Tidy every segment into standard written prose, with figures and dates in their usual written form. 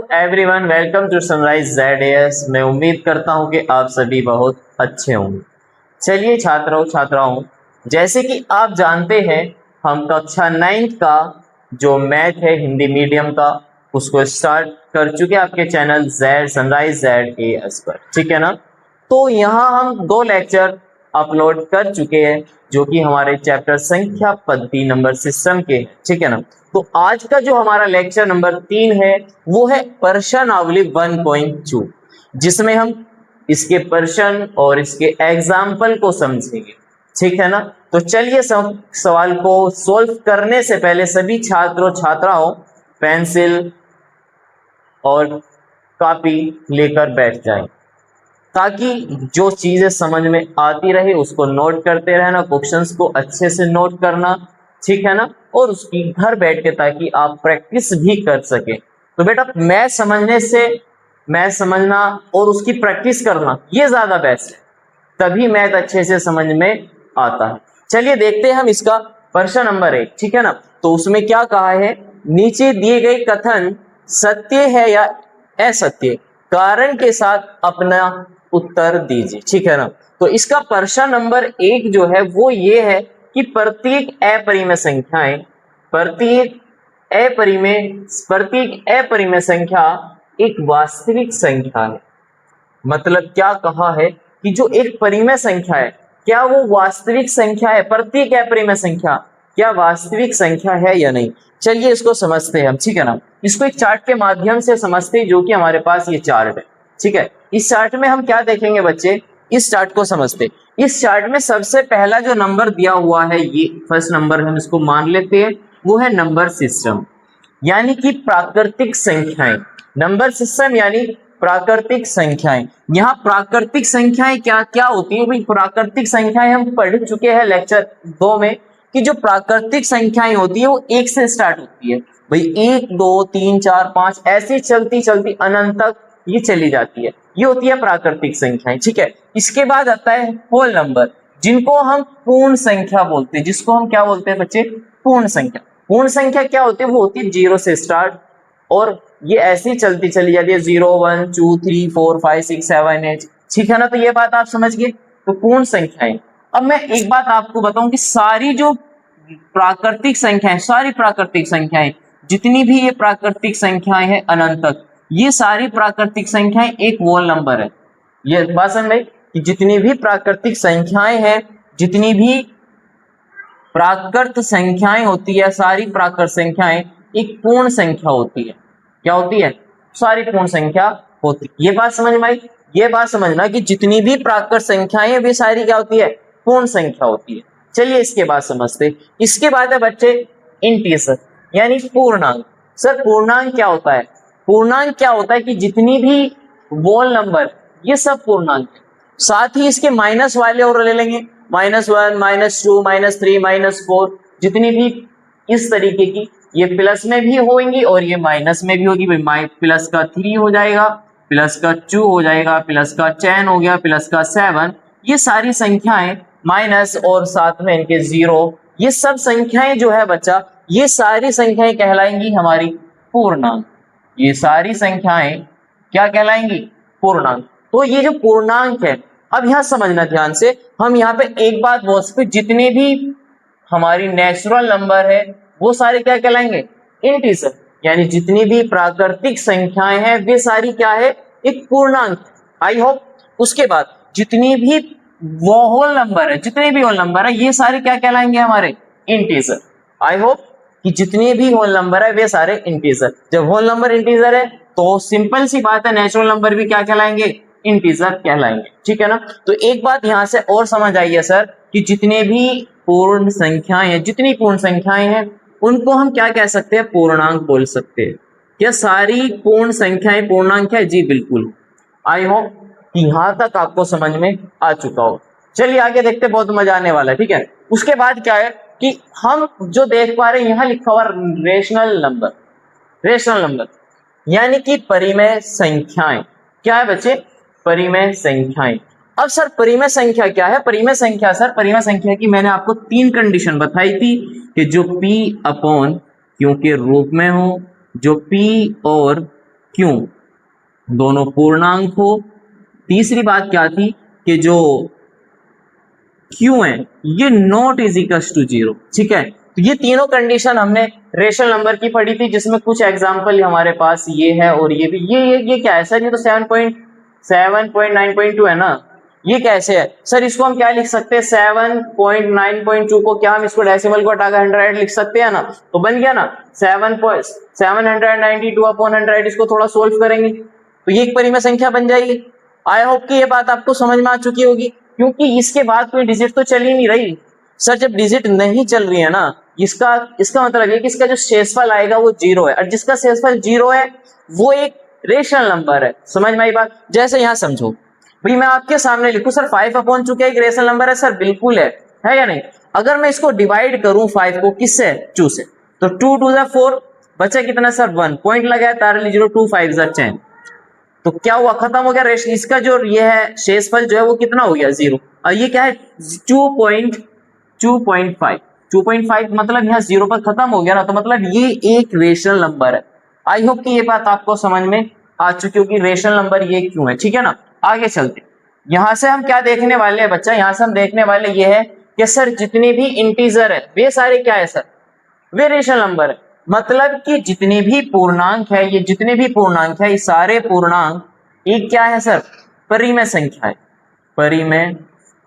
Everyone, welcome to Sunrise ZAS। मैं उम्मीद करता हूं कि आप सभी बहुत अच्छे होंगे। चलिए छात्राओं, जैसे कि आप जानते हैं हम कक्षा 9 का जो मैथ है हिंदी मीडियम का उसको स्टार्ट कर चुके हैं आपके चैनल सनराइज ZAS पर, ठीक है ना। तो यहाँ हम 2 लेक्चर अपलोड कर चुके हैं जो कि हमारे चैप्टर संख्या पद्धति नंबर सिस्टम के, ठीक है ना। तो आज का जो हमारा लेक्चर नंबर 3 है वो है प्रश्नावली 1.2, जिसमें हम इसके प्रश्न और इसके एग्जाम्पल को समझेंगे, ठीक है ना। तो चलिए सवाल को सॉल्व करने से पहले सभी छात्राओं पेंसिल और कॉपी लेकर बैठ जाएं ताकि जो चीजें समझ में आती रहे उसको नोट करते रहना, क्वेश्चंस को अच्छे से नोट करना, ठीक है ना। और उसकी घर बैठ के ताकि आप प्रैक्टिस भी कर सके। तो बेटा मैथ समझना और उसकी प्रैक्टिस करना ये ज्यादा बेस्ट है, तभी मैथ अच्छे से समझ में आता है। चलिए देखते हैं हम इसका प्रश्न नंबर 1, ठीक है ना। तो उसमें क्या कहा है, नीचे दिए गए कथन सत्य है या असत्य, कारण के साथ अपना उत्तर दीजिए, ठीक है ना। तो इसका प्रश्न नंबर 1 जो है वो ये है कि प्रत्येक अपरिमेय संख्या एक वास्तविक संख्या है। मतलब क्या कहा है कि जो एक परिमेय संख्या है क्या वो वास्तविक संख्या है, प्रत्येक अपरिमेय संख्या क्या वास्तविक संख्या है या नहीं। चलिए इसको समझते हैं हम, ठीक है ना। इसको एक चार्ट के माध्यम से समझते हैं जो कि हमारे पास ये चार्ट है, ठीक है। इस चार्ट में हम क्या देखेंगे बच्चे, इस चार्ट को समझते। इस चार्ट में सबसे पहला जो नंबर दिया हुआ है ये फर्स्ट नंबर हम इसको मान लेते हैं, वो है नंबर सिस्टम यानी कि प्राकृतिक संख्याएं। नंबर सिस्टम यानी प्राकृतिक संख्याएं। यहाँ प्राकृतिक संख्याएं क्या क्या होती है भाई, प्राकृतिक संख्याएं हम पढ़ चुके हैं लेक्चर 2 में कि जो प्राकृतिक संख्याएं होती है वो 1 से स्टार्ट होती है भाई, 1 2 3 4 5 ऐसे चलती चलती अनंत तक ये चली जाती है, ये होती है प्राकृतिक संख्याएं, ठीक है। इसके बाद आता है होल नंबर, जिनको हम पूर्ण संख्या बोलते हैं। जिसको हम क्या बोलते हैं बच्चे, पूर्ण संख्या। पूर्ण संख्या क्या होती है, वो होती है 0 से स्टार्ट और ये ऐसे ही चलती चली जाती है 0 1 2 3 4 5 6 7 8, ठीक है ना। तो ये बात आप समझ गए, तो पूर्ण संख्याएं। अब मैं एक बात आपको बताऊं कि सारी जो प्राकृतिक संख्याएं जितनी भी ये प्राकृतिक संख्याएं हैं अनंत तक, ये सारी प्राकृतिक संख्याएं एक होल नंबर है। ये बात समझ में कि जितनी भी प्राकृतिक संख्याएं हैं, जितनी भी प्राकृत संख्याएं होती है, सारी प्राकृत संख्याएं एक पूर्ण संख्या होती है। क्या होती है, सारी पूर्ण संख्या होती है। ये बात समझ में आई। ये बात समझना कि जितनी भी प्राकृत संख्याएं हैं वे सारी क्या होती है, पूर्ण संख्या होती है। चलिए इसके बाद समझते। इसके बाद है बच्चे इंटीजर यानी पूर्णांक। सर पूर्णांक क्या होता है, पूर्णांक क्या होता है कि जितनी भी होल नंबर ये सब पूर्णांक, साथ ही इसके माइनस वाले और ले लेंगे, -1 -2 -3 -4, जितनी भी इस तरीके की, ये प्लस में भी होंगी और ये माइनस में भी होगी भाई। प्लस का 3 हो जाएगा, प्लस का 2 हो जाएगा, प्लस का 10 हो गया, प्लस का 7, ये सारी संख्याएं माइनस और साथ में इनके 0, ये सब संख्याएं जो है बच्चा, ये सारी संख्याएं कहलाएंगी हमारी पूर्णांक। ये सारी संख्याएं क्या कहलाएंगी, पूर्णांक। तो ये जो पूर्णांक है, अब यहां समझना ध्यान से, हम यहाँ पे एक बात बोल सकते, जितने भी हमारी नेचुरल नंबर है वो सारे क्या कहलाएंगे, इंटीजर। यानी जितनी भी प्राकृतिक संख्याएं हैं वे सारी क्या है, एक पूर्णांक। I hope. उसके बाद जितनी भी वो होल नंबर है, जितने भी होल नंबर है ये सारे क्या कहलाएंगे, हमारे इंटीजर। आई होप कि जितने भी होल नंबर है वे सारे इंटीजर। जब होल नंबर इंटीजर है तो सिंपल सी बात है, नेचुरल नंबर भी क्या कहलाएंगे, इंटीजर कहलाएंगे, ठीक है ना। तो एक बात यहां से और समझ आई है सर कि जितने भी पूर्ण संख्याएं हैं, जितनी पूर्ण संख्याएं हैं उनको हम क्या कह सकते हैं, पूर्णांक बोल सकते हैं। क्या सारी पूर्ण संख्याएं पूर्णांक है, जी बिल्कुल। आई होप कि यहां तक आपको समझ में आ चुका हो। चलिए आगे देखते, बहुत मजा आने वाला है, ठीक है। उसके बाद क्या है कि हम जो देख पा रहे हैं यहां लिखा हुआ रेशनल नंबर, रेशनल नंबर यानी कि परिमेय संख्याएं। क्या है बच्चे, परिमेय संख्याएं। अब सर परिमेय संख्या क्या है, परिमेय संख्या सर, परिमेय संख्या की मैंने आपको 3 कंडीशन बताई थी कि जो P अपॉन Q के रूप में हो, जो P और क्यों दोनों पूर्णांक हो। तीसरी बात क्या थी कि जो क्यों है ये नॉट इज इक्वल्स टू 0। ठीक है, तो ये तीनों कंडीशन हमने रेशनल नंबर की पढ़ी थी, जिसमें कुछ एग्जांपल हमारे पास ये है और ये भी। ये क्या है सर? ये तो 7.9.2 है ना। ये कैसे है सर? इसको हम क्या लिख सकते हैं? 7.9.2 को क्या हम इसको डेसिमल को हटा कर 100 लिख सकते हैं ना, तो बन गया ना 792/100। इसको थोड़ा सोल्व करेंगे तो ये एक परिमेय संख्या बन जाएगी। आई होप कि ये बात आपको समझ में आ चुकी होगी, क्योंकि इसके बाद कोई डिजिट तो चल ही नहीं रही। सर जब डिजिट नहीं चल रही है ना, इसका मतलब ये कि इसका जो शेषफल आएगा वो 0 है, और जिसका शेषफल 0 है वो एक रेशनल नंबर है। समझ में आई बात? जैसे यहां समझो भाई, मैं आपके सामने लिखूं सर 5/2 एक रेशनल नंबर है। सर बिल्कुल है या नहीं? अगर मैं इसको डिवाइड करूं 5 को किससे? 2 से, तो 2 2 4 बचा कितना सर? 1 पॉइंट लगाया तारली 0, 2 5 10, तो क्या हुआ? खत्म हो गया रेशनल। इसका जो ये है शेषफल जो है वो कितना हो गया? 0। और ये क्या है? 2.5 मतलब यहाँ 0 पर खत्म हो गया ना, तो मतलब ये एक रेशनल नंबर है। आई होप कि ये बात आपको समझ में आ चुकी होगी रेशनल नंबर ये क्यों है। ठीक है ना, आगे चलते। यहां से हम क्या देखने वाले हैं बच्चा? यहां से हम देखने वाले ये है कि सर जितने भी इंटीजर है वे सारे क्या है सर? वे रेशनल नंबर है। मतलब कि जितने भी पूर्णांक है, ये जितने भी पूर्णांक है, ये सारे पूर्णांक एक क्या है सर? परिमेय संख्या है। परिमेय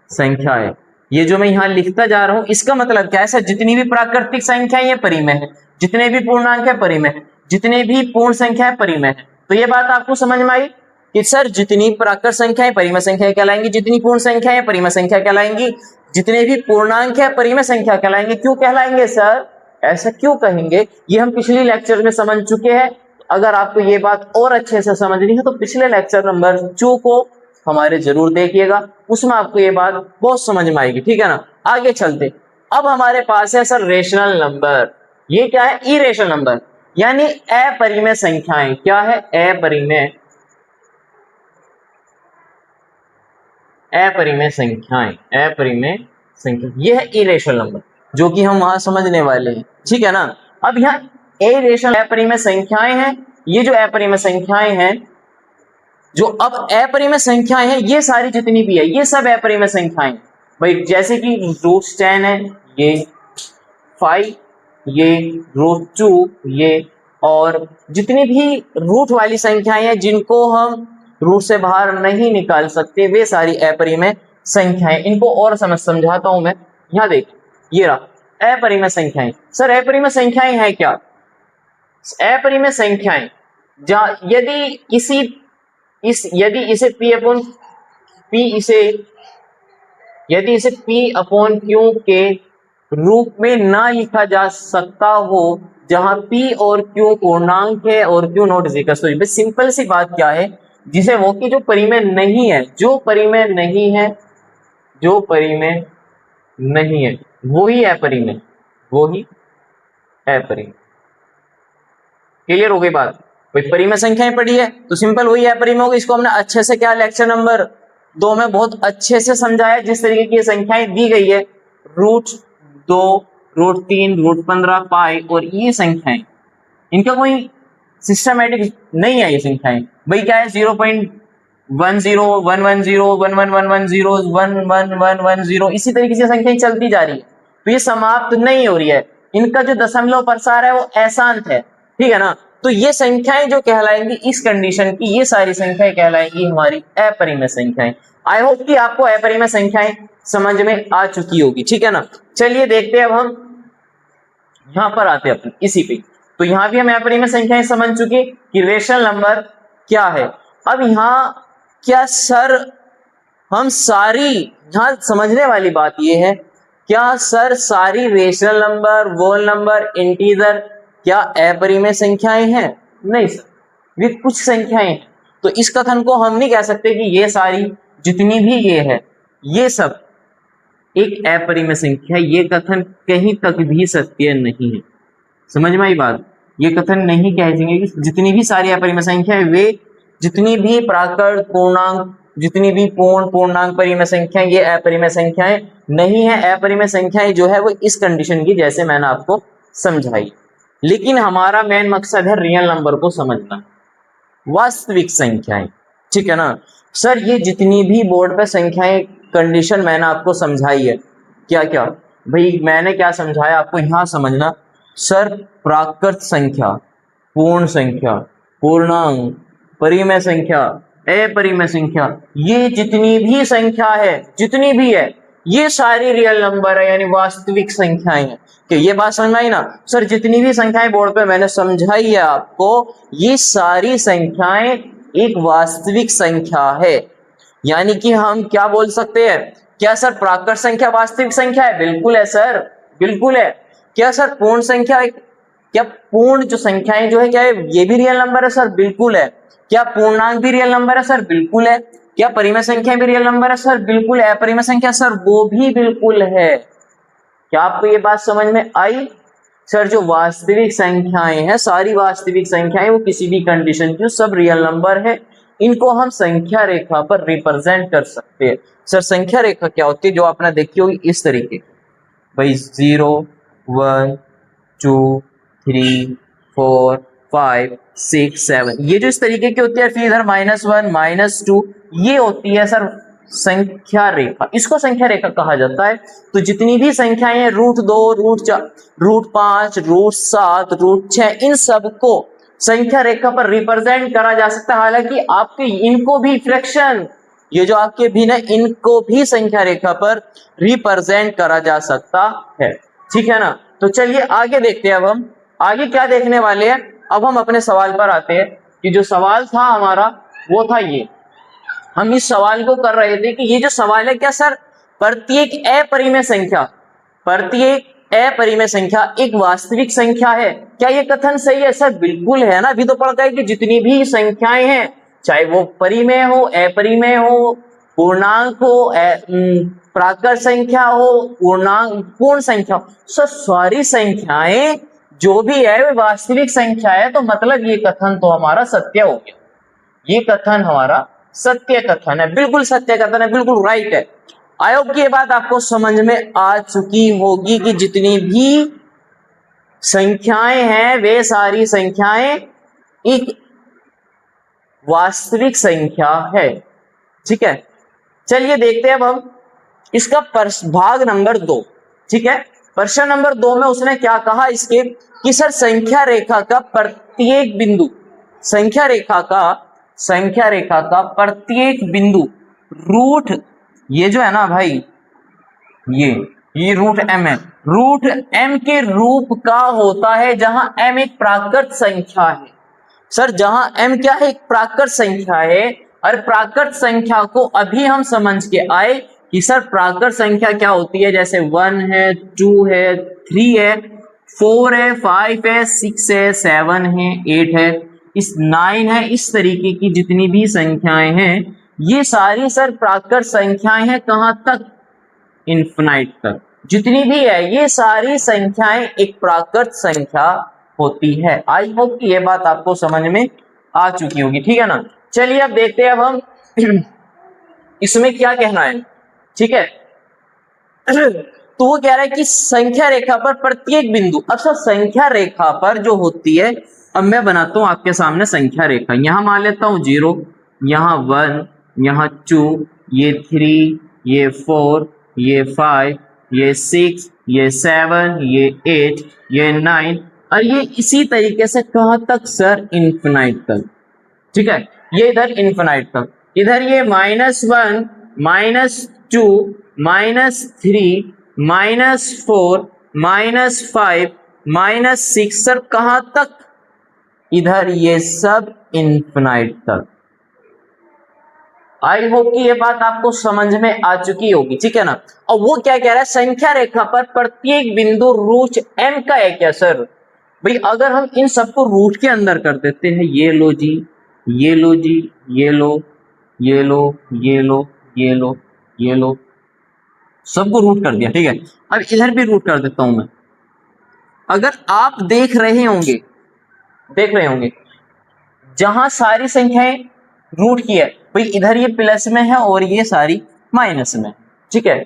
संख्या है। ये जो मैं यहां लिखता जा रहा हूं इसका मतलब क्या है सर? जितनी भी प्राकृतिक संख्या है ये परिमेय है, जितने भी पूर्णांक है परिमेय है, जितने भी पूर्ण संख्या है परिमेय है। तो ये बात आपको समझ में आई कि सर जितनी प्राकृत संख्याएं परिमेय संख्या कहलाएंगी, जितनी पूर्ण संख्याएं परिमेय संख्या कहलाएंगी, जितने भी पूर्णांक है परिमेय संख्या कहलाएंगे। क्यों कहलाएंगे सर? ऐसा क्यों कहेंगे? ये हम पिछले लेक्चर में समझ चुके हैं। अगर आपको ये बात और अच्छे से समझनी है तो पिछले लेक्चर नंबर 2 को हमारे जरूर देखिएगा, उसमें आपको ये बात बहुत समझ में आएगी। ठीक है ना, आगे चलते। अब हमारे पास है सर रेशनल नंबर। ये क्या है? इरेशनल नंबर, यानी अपरिमेय संख्याएं। क्या है? अपरिमेय संख्याएं। अपरिमेय संख्या ये है इरेशनल नंबर, जो कि हम वहां समझने वाले हैं। ठीक है ना। अब यहाँ इरेशनल अपरिमेय संख्याएं हैं। ये जो अपरिमेय संख्याएं हैं, जो अब अपरिमेय संख्याएं हैं, ये सारी जितनी भी है ये सब अपरिमेय संख्याएं भाई। जैसे कि √10 है, ये 5, ये √2, ये, और जितनी भी रूट वाली संख्याएं हैं जिनको हम रूट से बाहर नहीं निकाल सकते, वे सारी अपरिमेय संख्याएं। इनको और समझाता हूं मैं। यहां देख, ये रहा अपरिमेय संख्याएं। सर अपरिमेय संख्याएं हैं क्या? अपरिमेय संख्याएं यदि इसे P अपॉन Q के रूप में ना लिखा जा सकता हो, जहां P और Q पूर्णांक है और Q not is equal to, simple सी बात क्या है, जिसे वो की जो परिमेय नहीं है, जो परिमेय नहीं है वो ही अपरिमेय, क्लियर हो गई बात? कोई परिमेय संख्याएं पढ़ी है तो सिंपल वही अपरिमेय होगी। इसको हमने अच्छे से क्या लेक्चर नंबर 2 में बहुत अच्छे से समझाया, जिस तरीके की संख्याएं दी गई है, √2, √3, √15, पाई, और ये संख्याएं इनका कोई सिस्टमैटिक नहीं है। ये संख्याएं भाई क्या है? 0.10, 110, 111110, 11110, इसी तरीके से संख्याएं चलती जा रही है, तो ये समाप्त नहीं हो रही है। इनका जो दशमलव प्रसार है वो अशांत है। ठीक है ना, तो ये संख्याएं जो कहलाएंगी इस कंडीशन की, ये सारी संख्याएं कहलाएंगी हमारी अपरिमेय संख्याएं। आई होप कि आपको अपरिमेय संख्याएं समझ में आ चुकी होगी। ठीक है ना, चलिए देखते हैं। अब हम यहां पर आते हैं इसी पे। तो यहां भी हम अपरिमेय संख्याएं समझ चुके कि रेशनल नंबर क्या है। अब यहां क्या सर हम सारी, यहां समझने वाली बात यह है, क्या सर सारी rational number, whole number, integer क्या अपरिमेय संख्याएं हैं? नहीं सर, वे कुछ संख्याएं हैं। तो इस कथन को हम नहीं कह सकते कि ये सारी जितनी भी ये है ये सब एक अपरिमेय संख्या। ये कथन कहीं तक भी सत्य नहीं है। समझ में आई बात? ये कथन नहीं कहेंगे कि जितनी भी सारी अपरिमेय संख्या है, वे जितनी भी प्राकृत पूर्णांक, जितनी भी पूर्ण पूर्णांक परिमेय संख्या, ये अपरिमेय संख्याएं नहीं है। अपरिमेय संख्याएं जो है वो इस कंडीशन की, जैसे मैंने आपको समझाई। लेकिन हमारा मेन मकसद है रियल नंबर को समझना। वास्तविक संख्याएं, ठीक है ना। सर ये जितनी भी बोर्ड पे संख्याएं कंडीशन मैंने आपको समझाई है, क्या क्या भाई मैंने क्या समझाया आपको यहाँ समझना। सर प्राकृत संख्या, पूर्ण संख्या, पूर्णांक, परिमेय संख्या, अपरिमेय संख्या, ये जितनी भी संख्या है, जितनी भी है, ये सारी रियल नंबर है यानी वास्तविक संख्याएं हैं। कि ये बात समझ में आई ना। सर जितनी भी संख्याएं बोर्ड पे मैंने समझाई है आपको, ये सारी संख्याएं एक वास्तविक संख्या है। यानी कि हम क्या बोल सकते हैं, क्या सर प्राकृत संख्या वास्तविक संख्या है? बिल्कुल है सर, बिल्कुल है। क्या सर पूर्ण संख्या, क्या पूर्ण जो संख्याएं जो है क्या है ये भी रियल नंबर है? सर बिल्कुल है। क्या पूर्णांक भी रियल नंबर है? सर बिल्कुल है। क्या परिमेय संख्या भी रियल नंबर है? सर बिल्कुल है। अपरिमेय संख्या सर वो भी बिल्कुल है। क्या आपको ये बात समझ में आई? सर जो वास्तविक संख्याएं हैं, सारी वास्तविक संख्याएं वो किसी भी कंडीशन की सब रियल नंबर है। इनको हम संख्या रेखा पर रिप्रेजेंट कर सकते हैं। सर संख्या रेखा क्या होती है? जो आपने देखी होगी इस तरीके भाई 0 1 2 3 4 5 6 7, ये जो इस तरीके की होती है। फिर इधर -1 -2, ये होती है सर संख्या रेखा। इसको संख्या रेखा कहा जाता है। तो जितनी भी संख्याएं हैं √2 √4 √5 √7 √6, इन सबको संख्या रेखा पर रिप्रेजेंट करा जा सकता है। हालांकि आपके इनको भी फ्रैक्शन, ये जो आपके भिन्न है, इनको भी संख्या रेखा पर रिप्रेजेंट करा जा सकता है, ठीक है ना। तो चलिए आगे देखते हैं। अब हम आगे क्या देखने वाले हैं, अब हम अपने सवाल पर आते हैं कि जो सवाल था हमारा वो था ये। हम इस सवाल को कर रहे थे कि ये जो सवाल है, क्या सर प्रत्येक अपरिमेय संख्या, प्रत्येक अपरिमेय संख्या एक वास्तविक संख्या है? क्या ये कथन सही है? सर बिल्कुल है ना। अभी तो पढ़ा है कि जितनी भी संख्याएं हैं, चाहे वो परिमेय हो, अपरिमेय हो, पूर्णांक हो, प्राकृत संख्या हो, पूर्णांक पूर्ण संख्या हो, सर सारी संख्याएं जो भी है वो वास्तविक संख्या है। तो मतलब ये कथन तो हमारा सत्य हो गया। ये कथन हमारा सत्य कथन है, बिल्कुल सत्य कथन है, बिल्कुल राइट है। आई होप की ये बात आपको समझ में आ चुकी होगी कि जितनी भी संख्याएं हैं वे सारी संख्याएं एक वास्तविक संख्या है, ठीक है। चलिए देखते हैं अब हम इसका भाग नंबर 2, ठीक है। प्रश्न नंबर 2 में उसने क्या कहा इसके कि सर संख्या रेखा का प्रत्येक बिंदु, संख्या रेखा का प्रत्येक बिंदु रूट, ये जो है ना भाई, ये √m है, √m के रूप का होता है, जहां m एक प्राकृत संख्या है। सर जहां m क्या है? एक प्राकृत संख्या है। और प्राकृत संख्या को अभी हम समझ के आए कि सर प्राकृत संख्या क्या होती है। जैसे 1 है, 2 है, 3 है, 4 है, 5 है, 6 है, 7 है, 8 है, इस 9 है, इस तरीके की जितनी भी संख्याएं हैं ये सारी सर प्राकृत संख्याएं हैं। कहां तक? इन्फिनाइट तक। जितनी भी है ये सारी संख्याएं एक प्राकृत संख्या होती है। आई होप कि ये बात आपको समझ में आ चुकी होगी, ठीक है ना। चलिए अब देखते हैं अब हम इसमें क्या कहना है, ठीक है। तो वो कह रहा है कि संख्या रेखा पर प्रत्येक बिंदु, अब सर संख्या रेखा पर जो होती है, अब मैं बनाता हूं आपके सामने संख्या रेखा। यहां मान लेता हूं 0, यहां 1, यहां 2, ये 3, ये 4, ये 5, ये 6, ये 7, ये 8, ये 9, और ये इसी तरीके से कहां तक सर? इन्फिनाइट तक, ठीक है। ये इधर इन्फिनाइट तक, इधर ये -1 -2 -3 -4 -5 -6, सर कहां तक? इधर ये सब इन्फिनाइट तक। आई होप कि ये बात आपको समझ में आ चुकी होगी, ठीक है ना। और वो क्या कह रहा है? संख्या रेखा पर प्रत्येक बिंदु रूट m का है क्या सर? भाई अगर हम इन सबको रूट के अंदर कर देते हैं, ये लो जी, ये लो जी, ये लो, ये लो, ये लो, ये लो, ये लो, सबको रूट कर दिया, ठीक है। अब इधर भी रूट कर देता हूं मैं। अगर आप देख रहे होंगे जहां सारी संख्याएं रूट की है, भाई इधर ये प्लस में है और ये सारी माइनस में, ठीक है।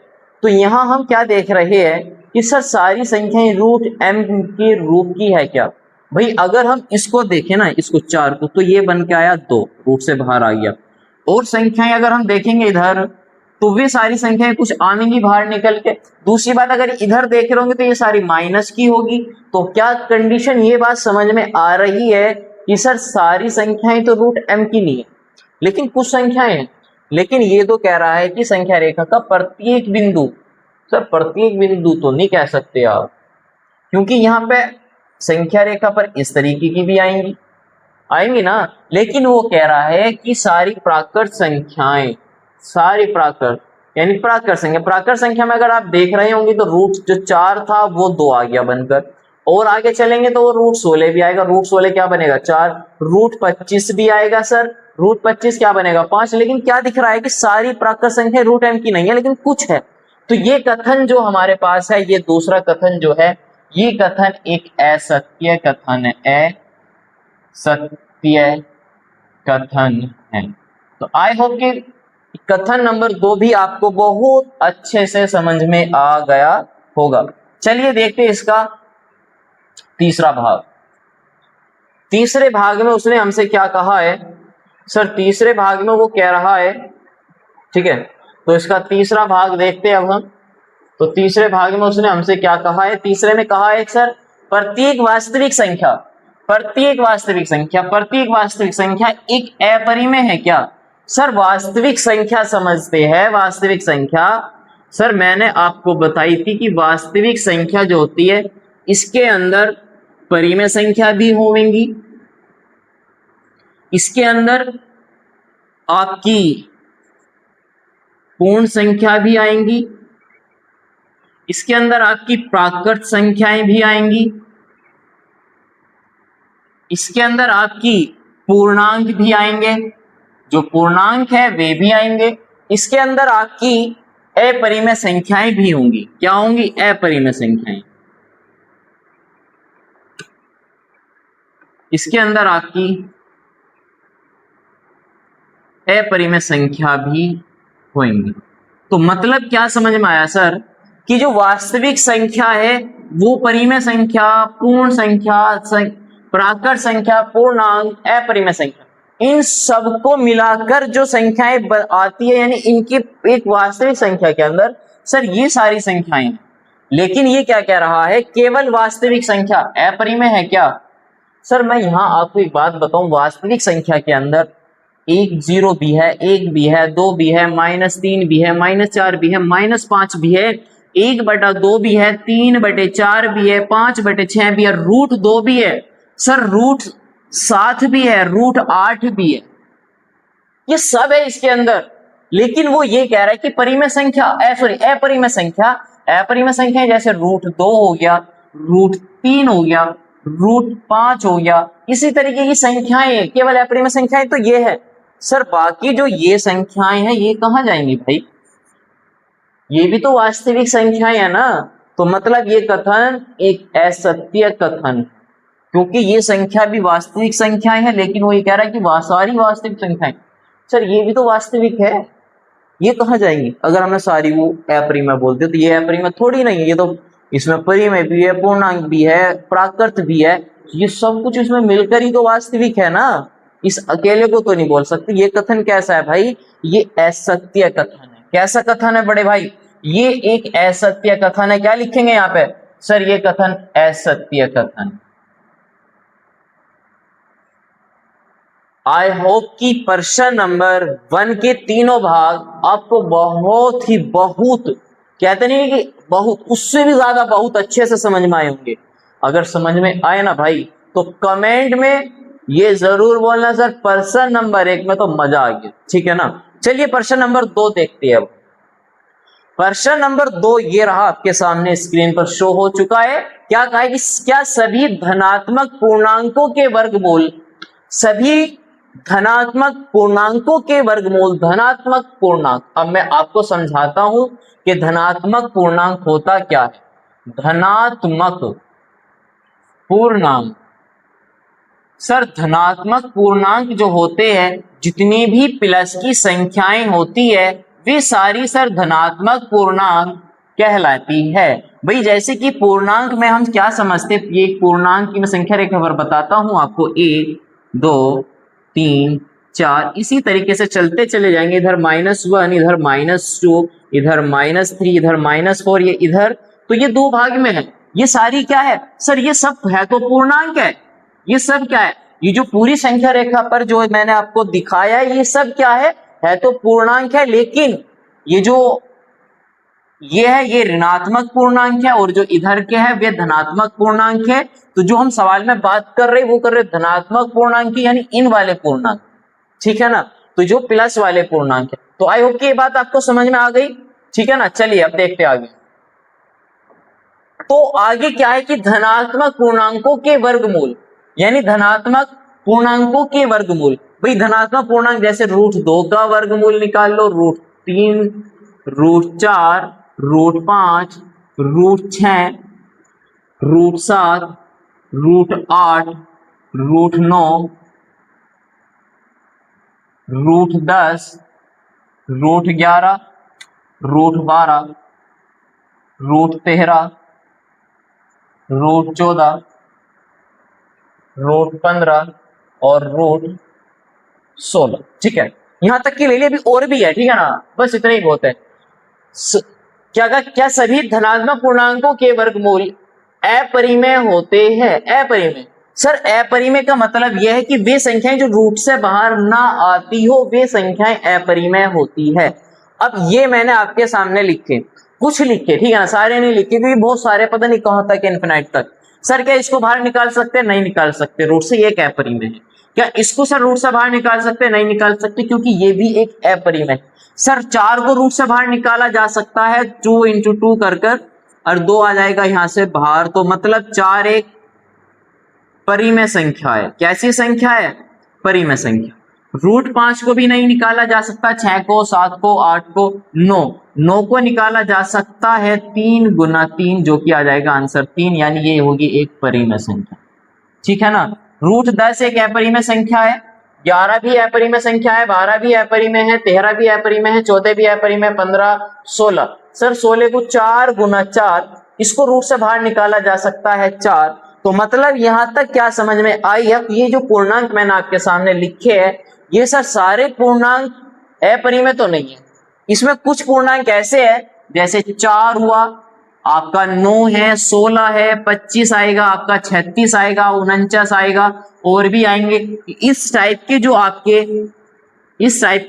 तो यहां हम क्या देख रहे हैं कि सर सारी संख्याएं √m के रूप की है क्या? भाई अगर हम इसको देखें ना, इसको 4 को, तो ये बन के आया 2, रूट से बाहर आ गया। और संख्याएं अगर हम देखेंगे इधर, तो वे सारी संख्याएं कुछ आएंगी बाहर निकल के। दूसरी बात, अगर इधर देख रहे होंगे तो ये सारी माइनस की होगी। तो क्या कंडीशन, ये बात समझ में आ रही है कि सर सारी संख्याएं तो रूट m की नहीं है, लेकिन कुछ संख्याएं हैं। लेकिन ये तो कह रहा है कि संख्या रेखा का प्रत्येक बिंदु, सर प्रत्येक बिंदु तो नहीं कह सकते आप, क्योंकि यहाँ पे संख्या रेखा पर इस तरीके की भी आएंगी ना। लेकिन वो कह रहा है कि सारी प्राकृत संख्याएं, सारी प्राकृत यानी प्राकृत संख्या में अगर आप देख रहे होंगे तो रूट जो 4 था वो 2 आ गया बनकर, और आगे चलेंगे तो वो रूट 16 भी आएगा। रूट 16 क्या बनेगा 4, रूट 25 भी आएगा सर, रूट 25 क्या बनेगा 5। लेकिन क्या दिख रहा है कि सारी प्राकृत संख्या रूट m की नहीं है, लेकिन कुछ है। तो ये कथन जो हमारे पास है, ये दूसरा कथन जो है, ये कथन एक असत्य कथन है, सत्य कथन है। तो आई होप कि कथन नंबर 2 भी आपको बहुत अच्छे से समझ में आ गया होगा। चलिए देखते हैं इसका तीसरा भाग। तीसरे भाग में उसने हमसे क्या कहा है सर, तीसरे भाग में वो कह रहा है, ठीक है, तो इसका तीसरा भाग देखते हैं अब हम। तो तीसरे भाग में उसने हमसे क्या कहा है, तीसरे में कहा है सर प्रत्येक वास्तविक संख्या, प्रत्येक वास्तविक संख्या एक अपरिमेय है क्या। सर वास्तविक संख्या समझते हैं, वास्तविक संख्या सर मैंने आपको बताई थी कि वास्तविक संख्या जो होती है इसके अंदर परिमेय संख्या भी होंगी, इसके अंदर आपकी पूर्ण संख्या भी आएंगी, इसके अंदर आपकी प्राकृत संख्याएं भी आएंगी, इसके अंदर आपकी पूर्णांक भी आएंगे, जो पूर्णांक है वे भी आएंगे, इसके अंदर आपकी अपरिमेय संख्याएं भी होंगी। क्या होंगी, अपरिमेय संख्याएं। इसके अंदर आपकी अपरिमेय संख्या भी होंगी। तो मतलब क्या समझ में आया सर, कि जो वास्तविक संख्या है वो परिमेय संख्या, पूर्ण संख्या, प्राकृत संख्या, पूर्णांक, अपरिमेय संख्या, इन सबको मिलाकर जो संख्याएं आती है, यानी इनकी एक वास्तविक संख्या के अंदर सर ये सारी संख्याएं हैं। लेकिन ये क्या कह रहा है, केवल वास्तविक संख्या अपरिमेय है क्या। सर मैं यहां आपको एक बात बताऊं, वास्तविक संख्या के अंदर 1 0 भी है, 1 भी है, 2 भी है, -3 भी है, -4 भी है, -5 भी है, 1/2 भी है, 3/4 भी है, 5/6 भी है, √2 भी है सर, √7 भी है, √8 भी है, ये सब है इसके अंदर। लेकिन वो ये कह रहा है कि परिमेय संख्या, अपरिमेय संख्या, अपरिमेय संख्या जैसे √2 हो गया, √3 हो गया, √5 हो गया, इसी तरीके की संख्याएं केवल अपरिमेय संख्याएं तो ये है सर। बाकी जो ये संख्याएं हैं ये कहां जाएंगी भाई, ये भी तो वास्तविक संख्याएं है ना। तो मतलब ये कथन एक असत्य कथन, क्योंकि ये संख्या भी वास्तविक संख्याएं हैं, लेकिन वो ये कह रहा है कि सारी वास्तविक संख्याएं सर ये भी तो वास्तविक है, ये कहां जाएंगी। अगर हमने सारी वो अपरिमेय बोलते तो ये अपरिमेय थोड़ी नहीं है, ये तो इसमें परिमेय भी है, पूर्णांक भी है, प्राकृत भी है, ये सब कुछ इसमें मिलकर ही तो वास्तविक है ना, इस अकेले को तो नहीं बोल सकते। ये कथन कैसा है भाई, ये असत्य कथन है। कैसा कथन है बड़े भाई, ये एक असत्य कथन है। क्या लिखेंगे यहाँ पे सर, ये कथन असत्य कथन। आई होप कि प्रश्न नंबर 1 के तीनों भाग आपको बहुत कहते नहीं कि बहुत, उससे भी ज्यादा बहुत अच्छे से समझ में आए होंगे। अगर समझ में आए ना भाई तो कमेंट में ये जरूर बोलना सर प्रश्न नंबर 1 में तो मजा आ गया, ठीक है ना। चलिए प्रश्न नंबर 2 देखते हैं अब। प्रश्न नंबर 2 ये रहा आपके सामने स्क्रीन पर शो हो चुका है। क्या कहा है कि क्या सभी धनात्मक पूर्णांकों के वर्गमूल, सभी धनात्मक पूर्णांकों के वर्गमूल, धनात्मक पूर्णांक। अब मैं आपको समझाता हूं कि धनात्मक पूर्णांक होता क्या है। धनात्मक पूर्णांक सर, धनात्मक पूर्णांक जो होते हैं, जितनी भी प्लस की संख्याएं होती है वे सारी सर धनात्मक पूर्णांक कहलाती है। भाई जैसे कि पूर्णांक में हम क्या समझते हैं, ये पूर्णांक की मैं संख्या रेखा पर बताता हूं आपको, 1 2 3 4 इसी तरीके से चलते चले जाएंगे, इधर -1, इधर -2, इधर -3, इधर -4, ये इधर, तो ये दो भाग में है। ये सारी क्या है सर, ये सब है तो पूर्णांक है। ये सब क्या है, ये जो पूरी संख्या रेखा पर जो मैंने आपको दिखाया है, ये सब क्या है तो पूर्णांक है। लेकिन ये है, ये ऋणात्मक पूर्णांक है, और जो इधर के है वे धनात्मक पूर्णांक है। तो जो हम सवाल में बात कर रहे वो कर रहे धनात्मक पूर्णांक की, यानी इन वाले पूर्णांक, ठीक है ना, तो जो प्लस वाले पूर्णांक है। तो आई होप कि ये बात आपको समझ में आ गई, ठीक है ना। चलिए अब देखते आगे। तो आगे क्या है कि धनात्मक पूर्णांकों के वर्गमूल, यानी धनात्मक पूर्णांकों के वर्गमूल। भाई धनात्मक पूर्णांक जैसे √2 का वर्गमूल निकाल लो, √3, √4, √5, √6, √7, √8, √9, √10, √11, √12, √13, √14, √15 और √16, ठीक है। यहां तक की ले लिया, अभी और भी है, ठीक है ना, बस इतना ही बहुत है। क्या सभी धनात्मक पूर्णांकों के वर्गमूल अपरिमेय होते हैं? अपरिमेय सर, अपरिमेय का मतलब यह है कि वे संख्याएं जो रूट से बाहर ना आती हो, वे संख्याएं अपरिमेय होती है। अब ये मैंने आपके सामने लिखे, कुछ लिखे, ठीक है ना, सारे नहीं लिखे क्योंकि बहुत सारे पता नहीं कहां तक, इनफिनाइट तक। सर क्या इसको बाहर निकाल सकते हैं? नहीं निकाल सकते, रूट से, ये अपरिमेय है। क्या इसको सर रूट से बाहर निकाल सकते हैं? नहीं निकाल सकते, क्योंकि ये भी एक अपरिमेय। सर 4 को रूट से बाहर निकाला जा सकता है, 2 × 2 कर और 2 आ जाएगा यहां से बाहर, तो मतलब 4 एक परिमेय संख्या है। कैसी संख्या है? परिमेय संख्या। √5 को भी नहीं निकाला जा सकता, 6 को, 7 को, 8 को, 9 को निकाला जा सकता है 3 × 3, जो कि आ जाएगा आंसर 3, यानी ये होगी एक परिमेय संख्या, ठीक है ना। √10 एक अपरिमेय संख्या है, 11 भी अपरिमेय संख्या है, 12 भी अपरिमेय है, 13 भी अपरिमेय है, 14 भी अपरिमेय, 15, 16। सर 16 को 4 × 4, इसको रूट से बाहर निकाला जा सकता है 4। तो मतलब यहां तक क्या समझ में आई है, ये जो पूर्णांक मैंने आपके सामने लिखे हैं, ये सर सारे पूर्णांक अपरिमेय तो नहीं है। इसमें कुछ पूर्णांक ऐसे है, जैसे 4 हुआ आपका, 9 है, 16 है, 25 आएगा आपका, 36 आएगा, 49 आएगा, और भी आएंगे। इस टाइप के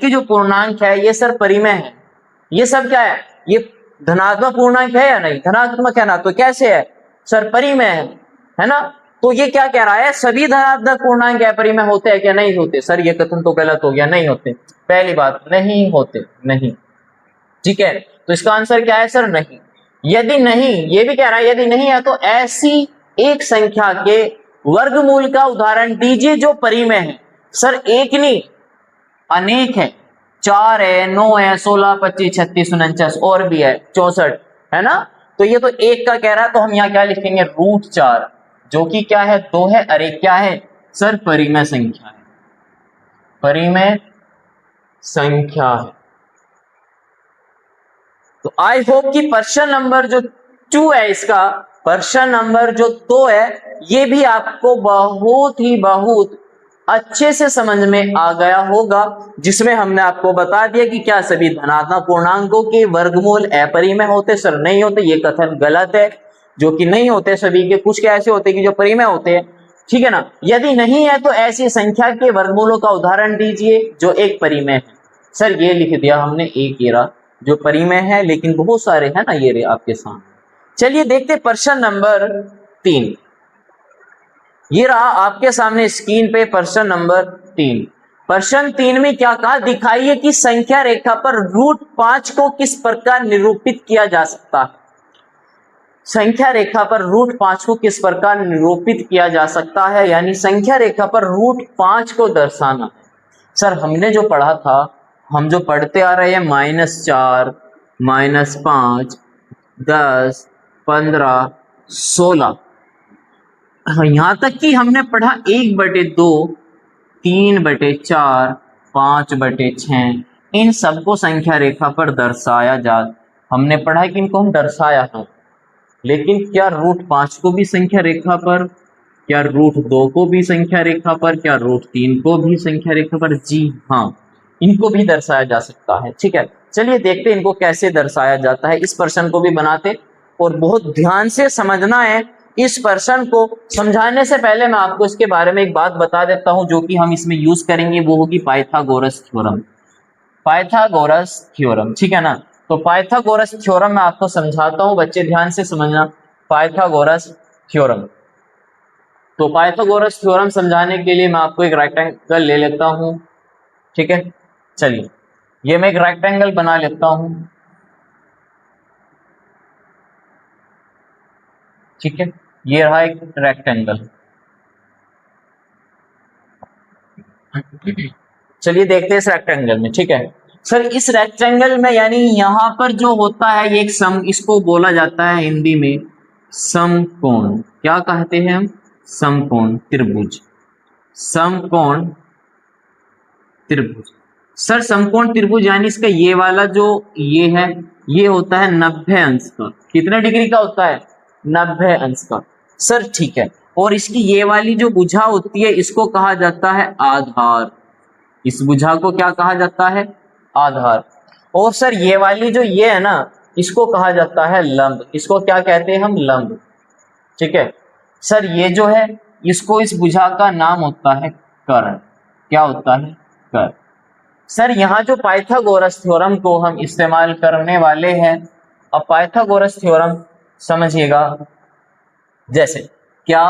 जो पूर्णांक है, ये सर परिमेय है। ये सब क्या है? ये धनात्मक पूर्णांक है या नहीं? धनात्मक है ना, तो कैसे है सर? परिमेय है ना। तो ये क्या कह रहा है, सभी धनात्मक पूर्णांक अपरिमेय होते हैं क्या? नहीं होते। सर ये कथन तो गलत हो गया, नहीं होते। पहली बात, नहीं होते, नहीं, ठीक है। तो इसका आंसर क्या है सर? नहीं। यदि नहीं, ये भी कह रहा है यदि नहीं है तो ऐसी एक संख्या के वर्गमूल का उदाहरण दीजिए जो परिमेय है। सर एक नहीं, अनेक है, 4 है, 9 है, 16, 25, 36, 49 और भी है, 64 है ना। तो ये तो एक का कह रहा है, तो हम यहाँ क्या लिखेंगे? √4, जो कि क्या है? 2 है। अरे क्या है सर? परिमेय संख्या है, परिमेय संख्या है। तो आई होप कि प्रश्न नंबर जो 2 है, इसका प्रश्न नंबर जो 2 है, ये भी आपको बहुत अच्छे से समझ में आ गया होगा, जिसमें हमने आपको बता दिया कि क्या सभी धनात्मक पूर्णांकों के वर्गमूल अपरिमेय होते? सर नहीं होते, ये कथन गलत है, जो कि नहीं होते सभी के, कुछ क्या ऐसे होते कि जो परिमेय होते हैं, ठीक है ना। यदि नहीं है तो ऐसी संख्या के वर्गमूलों का उदाहरण दीजिए जो एक परिमेय है। सर ये लिख दिया हमने, एक एरा जो परिमेय है, लेकिन बहुत सारे हैं ना, ये रे आपके सामने। चलिए देखते प्रश्न नंबर 3। ये रहा आपके सामने स्क्रीन पे प्रश्न नंबर 3। प्रश्न 3 में क्या कहा? दिखाइए कि संख्या रेखा पर √5 को किस प्रकार निरूपित किया जा सकता है। संख्या रेखा पर √5 को किस प्रकार निरूपित किया जा सकता है, यानी संख्या रेखा पर √5 को दर्शाना। सर हमने जो पढ़ा था, हम जो पढ़ते आ रहे हैं, -4, -5, 10, 15, 16, यहां तक कि हमने पढ़ा 1/2, 3/4, 5/6, इन सबको संख्या रेखा पर दर्शाया जा, हमने पढ़ा है कि इनको हम दर्शाया है, लेकिन क्या √5 को भी संख्या रेखा पर, क्या √2 को भी संख्या रेखा पर, क्या √3 को भी संख्या रेखा पर? जी हाँ, इनको भी दर्शाया जा सकता है। ठीक है, चलिए देखते हैं इनको कैसे दर्शाया जाता है। इस प्रश्न को भी बनाते और बहुत ध्यान से समझना है। इस प्रश्न को समझाने से पहले मैं आपको इसके बारे में एक बात बता देता हूं जो कि हम इसमें यूज करेंगे, वो होगी पाइथागोरस थ्योरम। पाइथागोरस थ्योरम, ठीक है ना। तो पाइथागोरस थ्योरम मैं आपको समझाता हूं, बच्चे ध्यान से समझना। पाइथागोरस थ्योरम, तो पाइथागोरस थ्योरम समझाने के लिए मैं आपको एक रेक्टेंगल ले लेता हूं। ठीक है, चलिए ये मैं एक रेक्टेंगल बना लेता हूं। ठीक है, ये रहा एक रेक्टेंगल। चलिए देखते हैं इस रेक्टेंगल में। ठीक है सर, इस रेक्टेंगल में यानी यहां पर जो होता है ये एक सम, इसको बोला जाता है हिंदी में समकोण। क्या कहते हैं हम? समकोण, त्रिभुज। समकोण त्रिभुज। सर समकोण त्रिभुज यानी इसका ये वाला जो ये है, ये होता है 90 अंश का। कितने डिग्री का होता है? 90 अंश का। सर ठीक है, और इसकी ये वाली जो भुजा होती है इसको कहा जाता है आधार। इस भुजा को क्या कहा जाता है? आधार। और सर ये वाली जो ये है ना, इसको कहा जाता है लंब। इसको क्या कहते हैं हम? लंब। ठीक है सर, ये जो है इसको, इस भुजा का नाम होता है कर्ण। क्या होता है? कर्ण। सर यहाँ जो पाइथागोरस थ्योरम को हम इस्तेमाल करने वाले हैं, अब पाइथागोरस थ्योरम समझिएगा। जैसे क्या?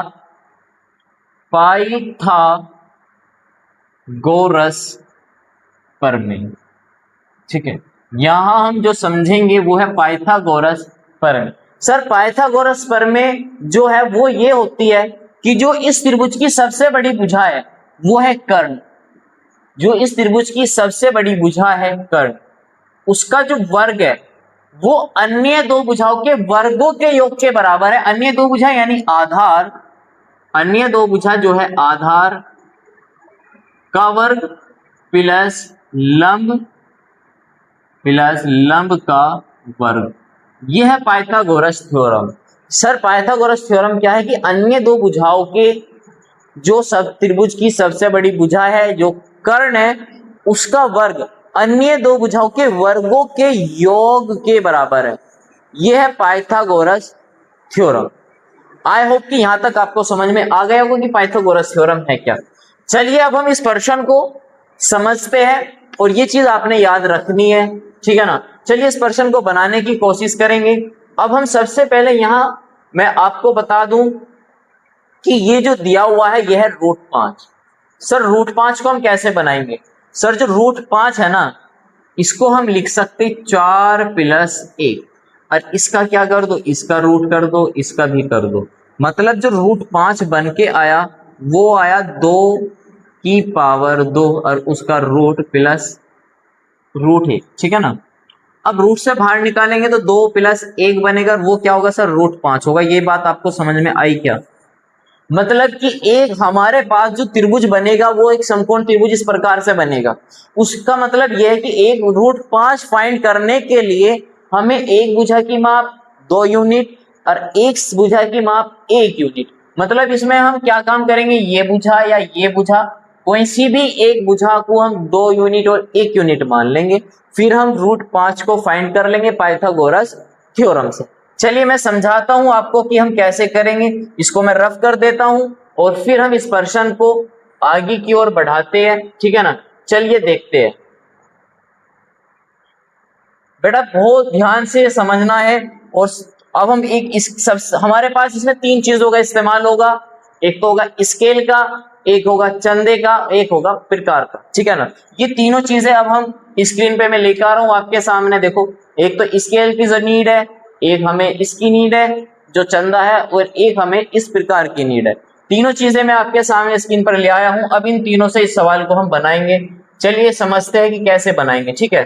पाइथागोरस प्रमेय। ठीक है, यहां हम जो समझेंगे वो है पाइथागोरस प्रमेय। सर पाइथागोरस प्रमेय जो है वो ये होती है कि जो इस त्रिभुज की सबसे बड़ी भुजा है वो है कर्ण। जो इस त्रिभुज की सबसे बड़ी भुजा है कर्ण, उसका जो वर्ग है वो अन्य दो भुजाओं के वर्गों के योग के बराबर है। अन्य दो भुजा यानी आधार, अन्य दो भुजा जो है आधार का वर्ग प्लस लंब का वर्ग। यह है Pythagoras theorem. Sir Pythagoras theorem क्या है कि अन्य दो भुजाओं के जो सब त्रिभुज की सबसे बड़ी भुजा है जो कर्ण है, उसका वर्ग अन्य दो भुजाओं के वर्गों के योग के बराबर है। यह है पाइथागोरस थ्योरम। आई होप कि यहां तक आपको समझ में आ गया होगा कि पाइथागोरस थ्योरम है क्या। चलिए अब हम इस प्रश्न को समझते हैं और ये चीज आपने याद रखनी है। ठीक है ना, चलिए इस प्रश्न को बनाने की कोशिश करेंगे। अब हम सबसे पहले यहां मैं आपको बता दूं कि ये जो दिया हुआ है यह है √5। सर √5 को हम कैसे बनाएंगे? सर जो √5 है ना, इसको हम लिख सकते 4 + 1, और इसका क्या कर दो? इसका रूट कर दो, इसका भी कर दो। मतलब जो √5 बन के आया वो आया 2 की पावर 2 और उसका रूट प्लस √1। ठीक है ना। अब रूट से बाहर निकालेंगे तो 2 + 1 बनेगा, वो क्या होगा सर? √5 होगा। ये बात आपको समझ में आई क्या? मतलब कि एक हमारे पास जो त्रिभुज बनेगा वो एक समकोण त्रिभुज इस प्रकार से बनेगा। उसका मतलब यह है कि एक √5 फाइंड करने के लिए हमें एक भुजा की माप 2 यूनिट और एक भुजा की माप 1 यूनिट। मतलब इसमें हम क्या काम करेंगे? ये भुजा या ये भुजा, कोई सी भी एक भुजा को हम 2 यूनिट और 1 यूनिट मान लेंगे, फिर हम √5 को फाइंड कर लेंगे पाइथागोरस थ्योरम से। चलिए मैं समझाता हूं आपको कि हम कैसे करेंगे। इसको मैं रफ कर देता हूं और फिर हम इस प्रश्न को आगे की ओर बढ़ाते हैं। ठीक है ना, चलिए देखते हैं। बेटा बहुत ध्यान से समझना है। और अब हम एक इस सब हमारे पास इसमें 3 चीजों का इस्तेमाल होगा। एक तो होगा स्केल का, एक होगा चंदे का, एक होगा प्रकार का। ठीक है ना, ये तीनों चीजें अब हम स्क्रीन पे मैं लेकर आ रहा हूं आपके सामने। देखो, एक तो स्केल की जो नीड है, एक हमें इसकी नीड है जो चंदा है, और एक हमें इस प्रकार की नीड है। तीनों चीजें मैं आपके सामने स्क्रीन पर ले आया हूं। अब इन तीनों से इस सवाल को हम बनाएंगे। चलिए समझते हैं कि कैसे बनाएंगे। ठीक है,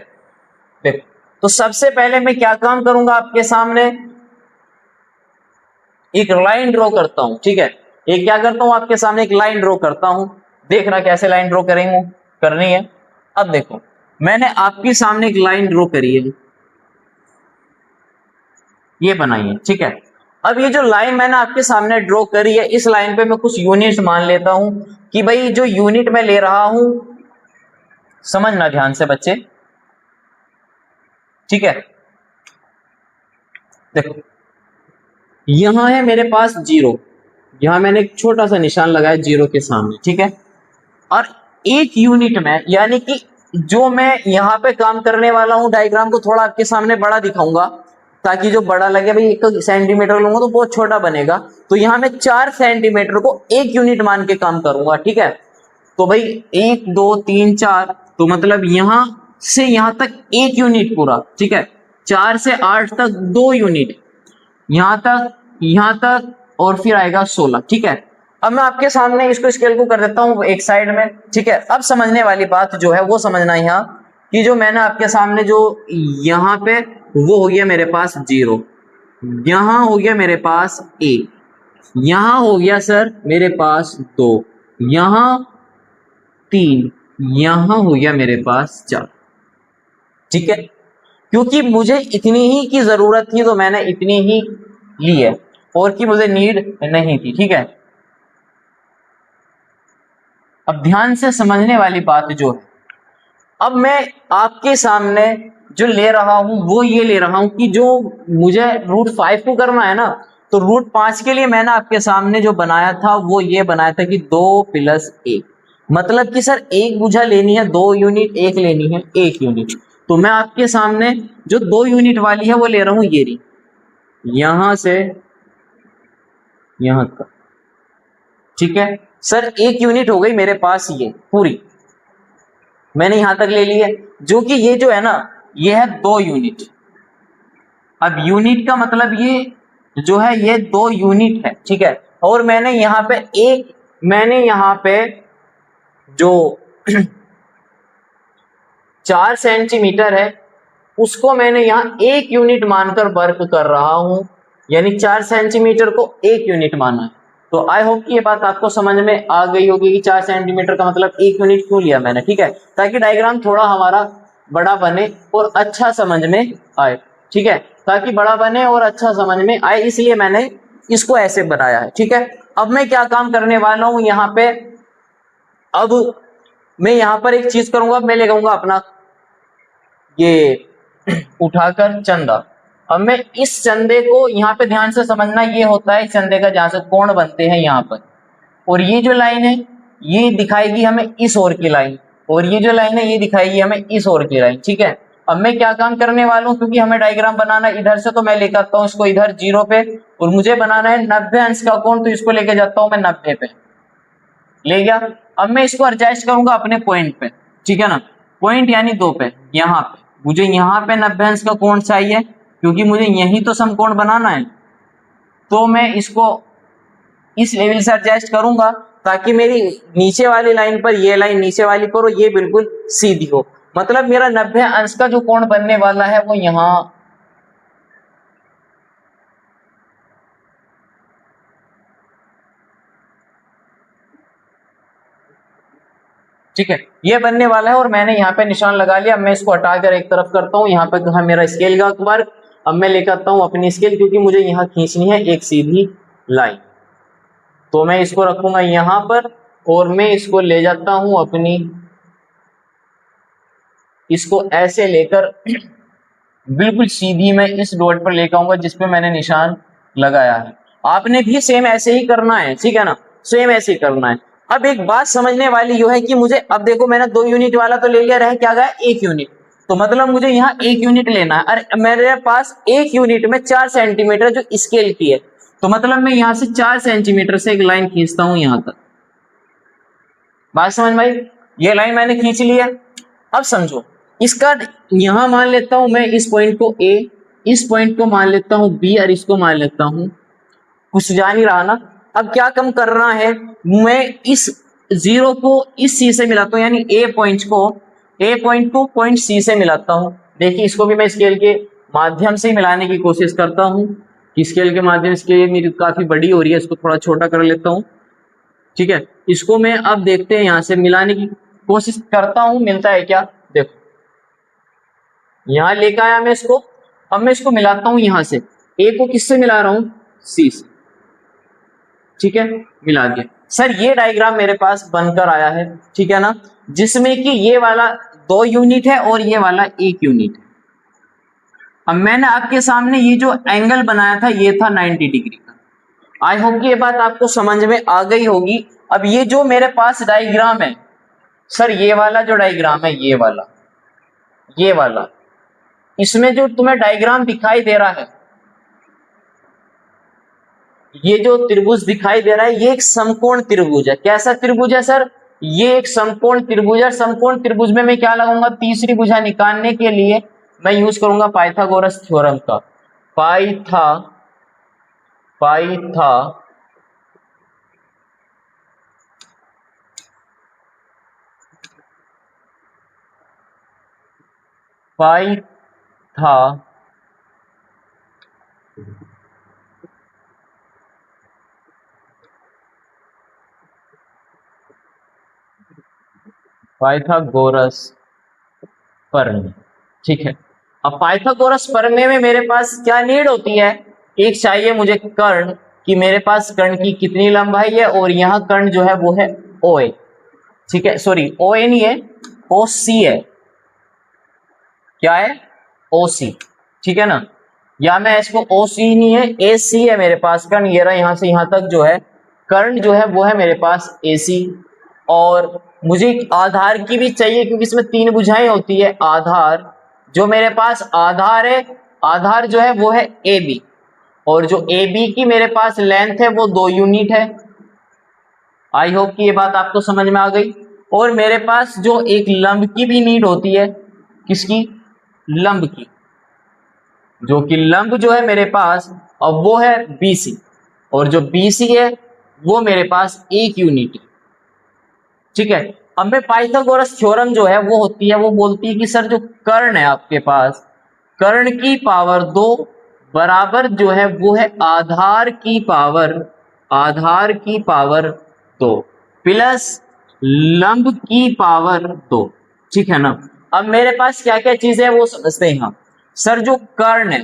देखो तो सबसे पहले मैं क्या काम करूंगा आपके सामने, एक लाइन ड्रॉ करता हूं। ठीक है, एक क्या करता हूं आपके सामने, एक लाइन ड्रॉ करता हूं। देखना कैसे लाइन ड्रॉ करेंगे, करनी है। अब देखो मैंने आपके सामने एक लाइन ड्रॉ करी है। ये बनाइए, ठीक है। अब ये जो लाइन मैंने आपके सामने ड्रॉ करी है, इस लाइन पे मैं कुछ यूनिट मान लेता हूं कि भाई जो यूनिट मैं ले रहा हूं, समझना ध्यान से बच्चे, ठीक है। देखो यहां है मेरे पास जीरो, यहां मैंने एक छोटा सा निशान लगाया जीरो के सामने, ठीक है। और एक यूनिट में, यानी कि जो मैं यहां पे काम करने वाला हूं, डायग्राम को थोड़ा आपके सामने बड़ा दिखाऊंगा ताकि जो बड़ा लगे, भाई 1 सेंटीमीटर लूंगा तो बहुत छोटा बनेगा, तो यहां मैं 4 सेंटीमीटर को एक यूनिट मान के काम करूंगा, ठीक है। तो भाई 1 2 3 4, तो मतलब यहां से यहां तक एक यूनिट पूरा, ठीक है। 4 से 8 तक 2 यूनिट, यहां तक और फिर आएगा 16, ठीक है। अब मैं आपके सामने इसको स्केल को कर देता हूं एक साइड में, ठीक है। अब समझने वाली बात जो है वो समझना यहाँ कि जो मैंने आपके सामने जो यहाँ पे, वो हो गया मेरे पास जीरो, यहाँ हो गया मेरे पास एक, यहाँ हो गया सर मेरे पास दो, यहाँ तीन, यहाँ हो गया मेरे पास चार, ठीक है। क्योंकि मुझे इतनी ही की जरूरत थी तो मैंने इतनी ही ली है, और की मुझे नीड नहीं थी, ठीक है। अब ध्यान से समझने वाली बात जो है, अब मैं आपके सामने जो ले रहा हूं वो ये ले रहा हूं कि जो मुझे √5 को करना है ना, तो √5 के लिए मैंने आपके सामने जो बनाया था वो ये बनाया था कि 2 + 1, मतलब कि सर एक भुजा लेनी है 2 यूनिट, एक लेनी है 1 यूनिट। तो मैं आपके सामने जो 2 यूनिट वाली है वो ले रहा हूं ये रही, यहां से यहां तक, ठीक है। सर 1 यूनिट हो गई मेरे पास ये पूरी, मैंने यहां तक ले ली है, जो कि ये जो है ना ये है 2 यूनिट। अब यूनिट का मतलब ये जो है ये 2 यूनिट है, ठीक है। और मैंने यहां पे जो 4 सेंटीमीटर है उसको मैंने यहाँ 1 यूनिट मानकर वर्क कर रहा हूं, यानी 4 सेंटीमीटर को 1 यूनिट माना है। तो आई होप कि ये बात आपको समझ में आ गई होगी कि 4 सेंटीमीटर का मतलब 1 यूनिट क्यों लिया मैंने, ठीक है, ताकि डायग्राम थोड़ा हमारा बड़ा बने और अच्छा समझ में आए, ठीक है। ताकि बड़ा बने और अच्छा समझ में आए, इसलिए मैंने इसको ऐसे बनाया है, ठीक है। अब मैं क्या काम करने वाला हूं यहाँ पे, अब मैं यहाँ पर एक चीज करूंगा, मैं ले जाऊंगा अपना ये उठाकर चंदा। अब मैं इस चंदे को यहाँ पे ध्यान से समझना, ये होता है इस चंदे का जहां से कोण बनते हैं यहाँ पर, और ये जो लाइन है ये दिखाएगी हमें इस ओर की लाइन, और ये जो लाइन है ये दिखाएगी हमें इस ओर की लाइन, ठीक है। अब मैं क्या काम करने वाला हूँ, क्योंकि हमें डायग्राम बनाना इधर से, तो मैं लेकर आता हूँ इसको इधर जीरो पे, और मुझे बनाना है 90 अंश का कोण, तो इसको लेके जाता हूँ मैं 90 पे, ले गया। अब मैं इसको एडजस्ट करूंगा अपने पॉइंट पे, ठीक है ना, पॉइंट यानी 2 पे, यहाँ पे मुझे यहाँ पे 90 अंश का कोण चाहिए, क्योंकि मुझे यही तो समकोण बनाना है। तो मैं इसको इस लेवल से एडजस्ट करूंगा ताकि मेरी नीचे वाली लाइन पर, ये लाइन नीचे वाली पर हो, ये बिल्कुल सीधी हो, मतलब मेरा 90 अंश का जो कोण बनने वाला है वो यहाँ, ठीक है, ये बनने वाला है। और मैंने यहाँ पे निशान लगा लिया, अब मैं इसको हटाकर एक तरफ करता हूँ, यहाँ पे कहा मेरा स्केल का वर्क। अब मैं लेकर आता हूँ अपनी स्केल, क्योंकि मुझे यहाँ खींचनी है एक सीधी लाइन, तो मैं इसको रखूंगा यहाँ पर, और मैं इसको ले जाता हूँ अपनी, इसको ऐसे लेकर बिल्कुल सीधी मैं इस डॉट पर लेकर आऊंगा जिसपे मैंने निशान लगाया है। आपने भी सेम ऐसे ही करना है, ठीक है ना, सेम ऐसे ही करना है। अब एक बात समझने वाली यह है कि मुझे, अब देखो मैंने 2 यूनिट वाला तो ले लिया, रह क्या गया 1 यूनिट, तो मतलब मुझे यहाँ 1 यूनिट लेना है। अरे मेरे पास 1 यूनिट में 4 सेंटीमीटर जो स्केल की है, तो मतलब मैं यहाँ से 4 सेंटीमीटर से एक लाइन खींचता हूँ यहाँ तक। बात समझ में आई? ये लाइन मैंने खींच ली है। अब समझो इसका, यहां मान लेता हूं मैं इस पॉइंट को ए, इस पॉइंट को मान लेता हूं बी, और इसको मान लेता हूं, कुछ जा नहीं रहा ना। अब क्या कम करना है, मैं इस जीरो को इस सी से मिलाता हूं, यानी ए पॉइंट को पॉइंट सी से मिलाता हूं। देखिए इसको भी मैं स्केल के माध्यम से मिलाने की कोशिश करता हूं, स्केल के माध्यम से मेरी काफी बड़ी हो रही है, इसको थोड़ा छोटा कर लेता हूं, ठीक है। इसको मैं अब देखते हैं यहां से मिलाने की कोशिश करता हूं, मिलता है क्या, देखो यहां लेकर आया मैं इसको। अब मैं इसको मिलाता हूं यहां से, ए को किससे मिला रहा हूं, सी से, ठीक है, मिला दिया। सर ये डायग्राम मेरे पास बनकर आया है, ठीक है ना, जिसमें कि ये वाला 2 यूनिट है और ये वाला 1 यूनिट है। अब मैंने आपके सामने ये जो एंगल बनाया था ये था 90 डिग्री का। आई होप कि ये बात आपको समझ में आ गई होगी। अब ये जो मेरे पास डायग्राम है सर, ये वाला जो डायग्राम है, ये वाला, इसमें जो तुम्हें डायग्राम दिखाई दे रहा है, ये जो त्रिभुज दिखाई दे रहा है, ये एक समकोण त्रिभुज है। कैसा त्रिभुज है सर, ये एक समकोण त्रिभुज है। समकोण त्रिभुज में मैं क्या लगाऊंगा, तीसरी भुजा निकालने के लिए मैं यूज करूंगा पाइथागोरस थ्योरम का। पाइथागोरस प्रमेय, ठीक है। अब पाइथागोरस प्रमेय में मेरे पास क्या नीड होती है, एक चाहिए मुझे कर्ण, कि मेरे पास कर्ण की कितनी लंबाई है, और यहाँ कर्ण जो है वो है OA, ठीक है, सॉरी OA नहीं है, OC है। क्या है, OC, ठीक है ना, या मैं इसको OC नहीं है, AC है मेरे पास कर्ण, ये रहा, यहां से यहां तक जो है कर्ण जो है वो है मेरे पास AC। और मुझे आधार की भी चाहिए, क्योंकि इसमें 3 भुजाएं होती है। आधार जो मेरे पास आधार है, आधार जो है वो है AB, और जो AB की मेरे पास लेंथ है वो 2 यूनिट है। आई होप कि ये बात आपको समझ में आ गई। और मेरे पास जो एक लंब की भी नीड होती है, किसकी, लंब की, जो कि लंब जो है मेरे पास, अब वो है BC, और जो BC है वो मेरे पास 1 यूनिट है, ठीक है। अब मैं पाइथागोरस थ्योरम जो है वो होती है, वो बोलती है कि सर जो कर्ण है आपके पास, कर्ण की पावर 2 बराबर जो है वो है आधार की पावर 2 प्लस लंब की पावर 2, ठीक है ना। अब मेरे पास क्या क्या चीजें है वो समझते हैं हम। सर जो कर्ण है,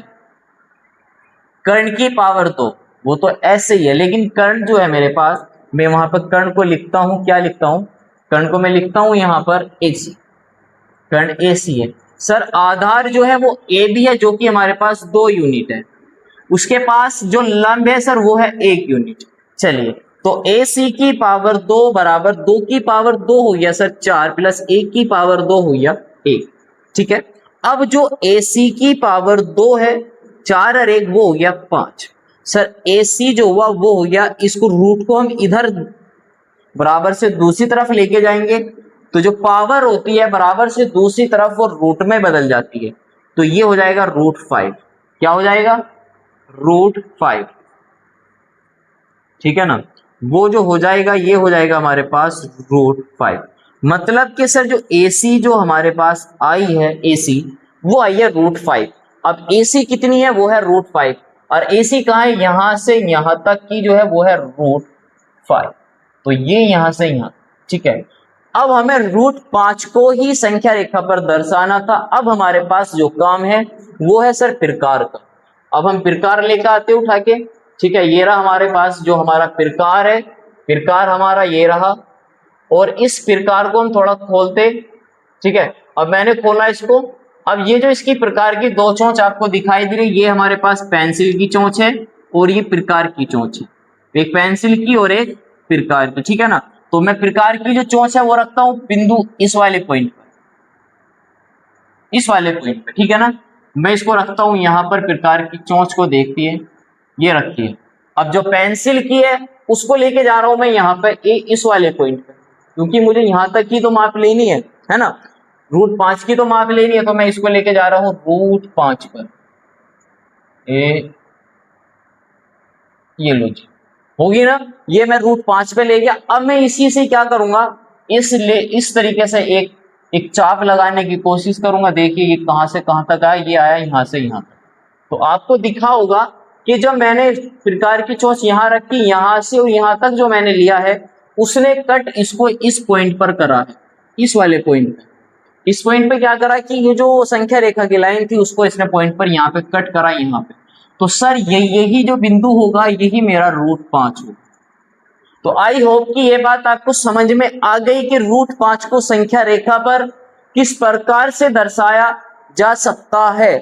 कर्ण की पावर 2, वो तो ऐसे ही है, लेकिन कर्ण जो है मेरे पास, मैं वहां पर कर्ण को लिखता हूं, क्या लिखता हूं, कर्ण को मैं लिखता हूं यहां पर AC, कर्ण AC है। सर आधार जो है वो AB है, जो कि हमारे पास 2 यूनिट है। उसके पास जो लंब है सर वो है 1 यूनिट। चलिए, तो AC की पावर 2 बराबर 2 की पावर 2 हो गया सर 4, प्लस 1 की पावर 2 हो गया 1, ठीक है। अब जो AC की पावर 2 है, 4 और 1 वो हो गया 5। सर AC जो हुआ वो हो गया, इसको रूट को हम इधर बराबर से दूसरी तरफ लेके जाएंगे, तो जो पावर होती है बराबर से दूसरी तरफ वो रूट में बदल जाती है, तो ये हो जाएगा √5। क्या हो जाएगा, √5, ठीक है ना। वो जो हो जाएगा ये हो जाएगा हमारे पास √5। मतलब कि सर जो AC जो हमारे पास आई है, AC वो आई है √5। अब AC कितनी है, वो है √5, और AC कहाँ है, यहां से यहां तक की जो है वो है √5, तो ये यहां से यहां, ठीक है। अब हमें √5 को ही संख्या रेखा पर दर्शाना था। अब हमारे पास जो काम है वो है सर प्रकार का। अब हम प्रकार लेकर आते उठा के, ठीक है, ये रहा हमारे पास जो हमारा प्रकार है, प्रकार हमारा ये रहा, और इस प्रकार को हम थोड़ा खोलते, ठीक है। अब मैंने खोला इसको, अब ये जो इसकी प्रकार की 2 चोंच आपको दिखाई दे रही, ये हमारे पास पेंसिल की चोंच है और ये प्रकार की चोंच है, एक पेंसिल की और एक प्रकार की, ठीक है ना। तो मैं प्रकार की जो चोंच है वो रखता हूं बिंदु इस वाले पॉइंट पर, इस वाले पॉइंट पे, ठीक है ना। मैं इसको रखता हूं यहां पर, प्रकार की चोंच को देखती है, ये रखती है। अब जो पेंसिल की है उसको लेके जा रहा हूं मैं यहाँ पे इस वाले पॉइंट पे, क्योंकि मुझे यहां तक की तो माप लेनी है ना, √5 की तो माप लेनी है, तो मैं इसको लेके जा रहा हूं √5 पर। ये लो जी, होगी ना, ये मैं √5 पे ले गया। अब मैं इसी से क्या करूंगा, इस तरीके से एक एक चाप लगाने की कोशिश करूंगा। देखिए ये कहां से कहां तक आया, ये आया यहां से यहां तक। तो आपको दिखा होगा कि जब मैंने प्रकार की चोंच यहां रखी, यहां से और यहां तक जो मैंने लिया है, उसने कट इसको इस पॉइंट पर करा है, इस वाले पॉइंट पे। इस पॉइंट पे क्या करा कि ये जो संख्या रेखा की लाइन थी उसको इसने पॉइंट पर यहाँ पे कट करा, यहाँ पे। तो सर यही जो बिंदु होगा यही मेरा √5 होगा। तो आई होप कि ये बात आपको समझ में आ गई कि √5 को संख्या रेखा पर किस प्रकार से दर्शाया जा सकता है।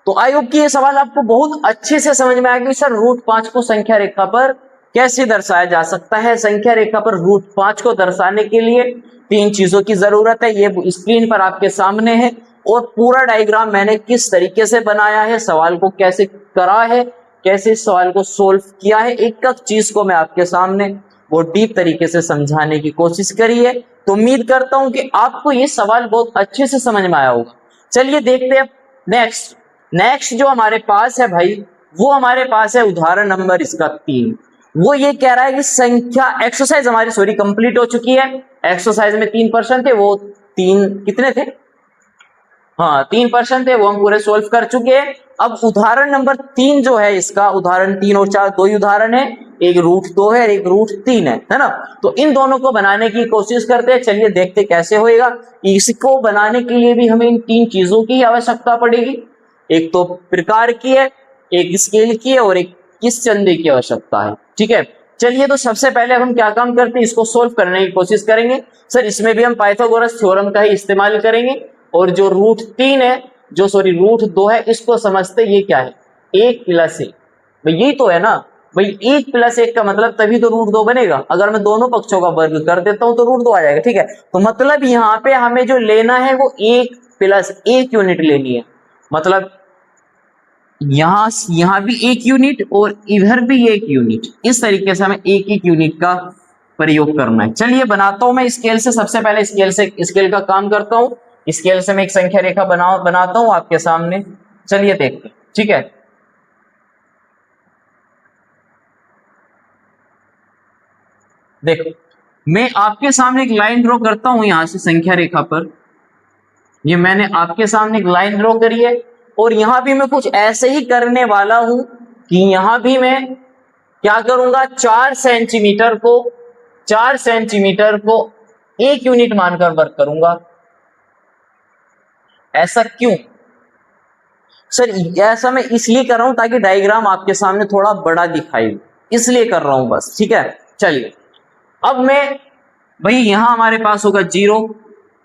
तो आई होप कि ये सवाल आपको बहुत अच्छे से समझ में आया कि सर √5 को संख्या रेखा पर कैसे दर्शाया जा सकता है। संख्या रेखा पर √5 को दर्शाने के लिए 3 चीजों की जरूरत है, ये स्क्रीन पर आपके सामने है। और पूरा डायग्राम मैंने किस तरीके से बनाया है, सवाल को कैसे करा है, कैसे इस सवाल को सोल्व किया है, एक एक चीज को मैं आपके सामने वो डीप तरीके से समझाने की कोशिश करी है। तो उम्मीद करता हूं कि आपको ये सवाल बहुत अच्छे से समझ में आया होगा। चलिए देखते हैं नेक्स्ट जो हमारे पास है भाई, वो हमारे पास है उदाहरण नंबर इसका 3। वो ये कह रहा है कि संख्या एक्सरसाइज हमारी कंप्लीट हो चुकी है। एक्सरसाइज में 3 प्रश्न थे, वो 3 कितने थे? हाँ 3 प्रश्न थे, वो हम पूरे सोल्व कर चुके हैं। अब उदाहरण नंबर 3 जो है इसका, उदाहरण 3 और 4 दो ही उदाहरण है, एक √2 है, एक √3 है ना। तो इन दोनों को बनाने की कोशिश करते हैं। चलिए देखते कैसे होएगा। इसको बनाने के लिए भी हमें इन 3 चीजों की आवश्यकता पड़ेगी। एक तो प्रकार की है, एक स्केल की है और एक किस चंदे की आवश्यकता है। ठीक है, चलिए तो सबसे पहले हम क्या काम करते हैं, इसको सोल्व करने की कोशिश करेंगे। सर इसमें भी हम पाइथागोरस थ्योरम का ही इस्तेमाल करेंगे। और जो √3 है, जो √2 है, इसको समझते ये क्या है, 1+1। भाई यही तो है ना भाई, 1+1 का मतलब तभी तो √2 बनेगा। अगर मैं दोनों पक्षों का वर्ग कर देता हूं तो √2 आ जाएगा। ठीक है, तो मतलब यहाँ पे हमें जो लेना है वो 1+1 यूनिट लेनी है। मतलब यहां भी 1 यूनिट और इधर भी 1 यूनिट, इस तरीके से हमें 1 यूनिट का प्रयोग करना है। चलिए बनाता हूं मैं स्केल से। सबसे पहले स्केल का काम करता हूं। स्केल से मैं एक संख्या रेखा बनाता हूं आपके सामने। चलिए देखते हैं। ठीक है, देखो मैं आपके सामने एक लाइन ड्रॉ करता हूं यहां से संख्या रेखा पर। ये मैंने आपके सामने एक लाइन ड्रॉ करी है और यहां भी मैं कुछ ऐसे ही करने वाला हूं कि यहां भी मैं क्या करूंगा, 4 सेंटीमीटर को 1 यूनिट मानकर वर्क करूंगा। ऐसा क्यों? सर ऐसा मैं इसलिए कर रहा हूं ताकि डायग्राम आपके सामने थोड़ा बड़ा दिखाई दे, इसलिए कर रहा हूं बस। ठीक है, चलिए अब मैं भाई यहां हमारे पास होगा 0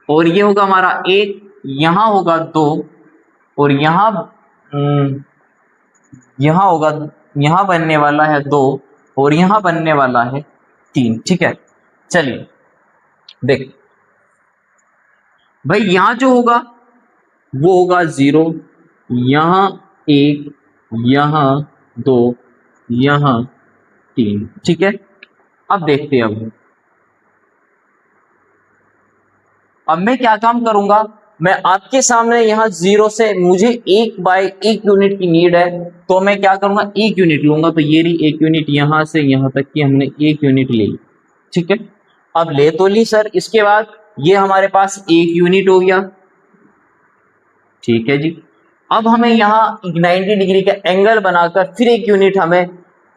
और ये होगा हमारा 1, यहां होगा 2 और यहां होगा, यहां बनने वाला है 2 और यहां बनने वाला है 3। ठीक है, चलिए देख भाई यहां जो होगा वो होगा 0, यहां 1, यहां 2, यहां 3। ठीक है, अब देखते हैं। अब मैं क्या काम करूंगा, मैं आपके सामने यहाँ 0 से मुझे 1/1 यूनिट की नीड है, तो मैं क्या करूंगा, 1 यूनिट लूंगा। तो ये रही 1 यूनिट, यहां से यहां तक की हमने 1 यूनिट ले ली। ठीक है, अब ले तो ली सर। इसके बाद ये हमारे पास 1 यूनिट हो गया। ठीक है जी, अब हमें यहाँ 90 डिग्री का एंगल बनाकर फिर 1 यूनिट हमें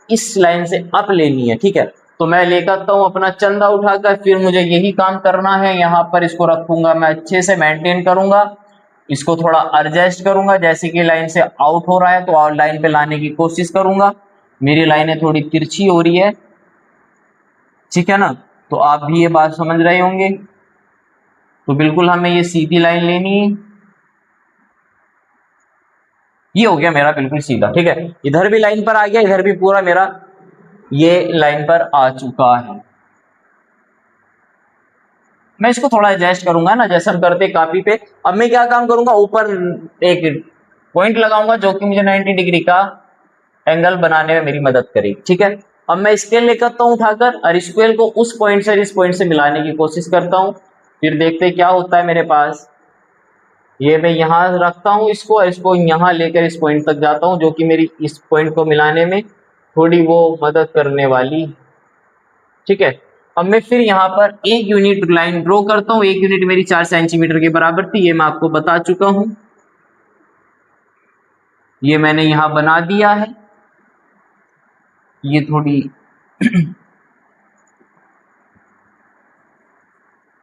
इस लाइन से अप लेनी है। ठीक है, तो मैं लेकर आता हूँ अपना चंदा उठाकर, फिर मुझे यही काम करना है। यहाँ पर इसको रखूंगा, मैं अच्छे से मेंटेन करूंगा, इसको थोड़ा एडजस्ट करूंगा। जैसे कि लाइन से आउट हो रहा है तो आउट लाइन पे लाने की कोशिश करूंगा। मेरी लाइनें थोड़ी तिरछी हो रही है, ठीक है ना, तो आप भी ये बात समझ रहे होंगे। तो बिल्कुल हमें ये सीधी लाइन लेनी है। ये हो गया मेरा बिल्कुल सीधा। ठीक है, इधर भी लाइन पर आ गया, इधर भी पूरा मेरा ये लाइन पर आ चुका है। मैं इसको थोड़ा एडजस्ट करूंगा ना, जैसे हम करते कॉपी पे। अब मैं क्या काम करूंगा, ऊपर एक पॉइंट लगाऊंगा जो कि मुझे 90 डिग्री का एंगल बनाने में मेरी मदद करेगी। ठीक है, अब मैं स्केल लेकर आता हूं उठाकर और स्केल को उस पॉइंट से इस पॉइंट से मिलाने की कोशिश करता हूं। फिर देखते क्या होता है मेरे पास। ये मैं यहाँ रखता हूँ इसको, और इसको यहाँ लेकर इस पॉइंट तक जाता हूँ, जो कि मेरी इस पॉइंट को मिलाने में थोड़ी वो मदद करने वाली। ठीक है, अब मैं फिर यहाँ पर 1 यूनिट लाइन ड्रॉ करता हूँ। 1 यूनिट मेरी 4 सेंटीमीटर के बराबर थी, ये मैं आपको बता चुका हूँ। ये मैंने यहाँ बना दिया है। ये थोड़ी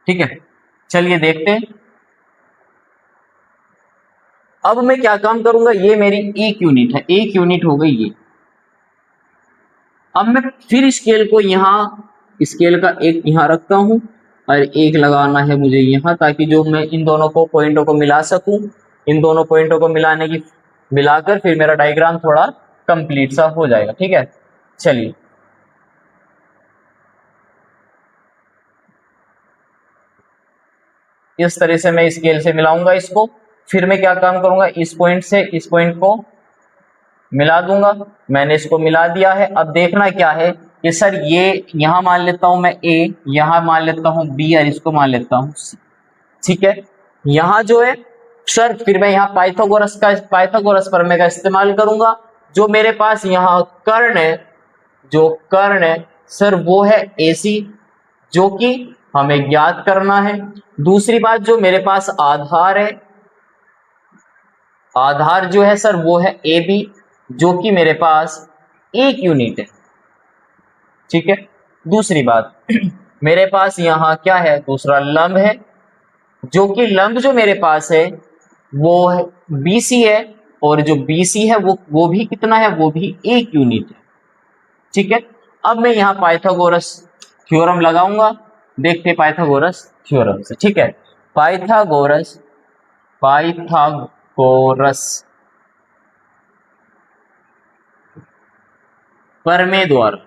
ठीक है, चलिए देखते हैं। अब मैं क्या काम करूंगा, ये मेरी एक यूनिट है, एक यूनिट हो गई ये। अब मैं फिर स्केल को यहाँ, स्केल का एक यहाँ रखता हूं और एक लगाना है मुझे यहाँ, ताकि जो मैं इन दोनों को पॉइंटों को मिला सकूं। इन दोनों पॉइंटों को मिलाने की मिलाकर फिर मेरा डायग्राम थोड़ा कंप्लीट सा हो जाएगा। ठीक है, चलिए इस तरह से मैं स्केल से मिलाऊंगा इसको। फिर मैं क्या काम करूंगा, इस पॉइंट से इस पॉइंट को मिला दूंगा। मैंने इसको मिला दिया है। अब देखना क्या है कि सर ये यहां मान लेता हूं मैं ए, यहां मान लेता हूं बी और इसको मान लेता हूं सी। ठीक है, यहां जो है सर फिर मैं यहाँ पाइथागोरस प्रमेय का इस्तेमाल करूंगा। जो मेरे पास यहाँ कर्ण है, जो कर्ण है सर वो है AC, जो कि हमें ज्ञात करना है। दूसरी बात, जो मेरे पास आधार है, आधार जो है सर वो है AB, जो कि मेरे पास एक यूनिट है। ठीक है, दूसरी बात मेरे पास यहाँ क्या है, दूसरा लंब है, जो कि लंब जो मेरे पास है वो है BC है, और जो BC है वो भी कितना है, वो भी एक यूनिट है। ठीक है, अब मैं यहाँ पाइथागोरस थ्योरम लगाऊंगा। देखते पाइथागोरस थ्योरम से। ठीक है, पाइथागोरस पाइथागोरस प्रमेय द्वारा।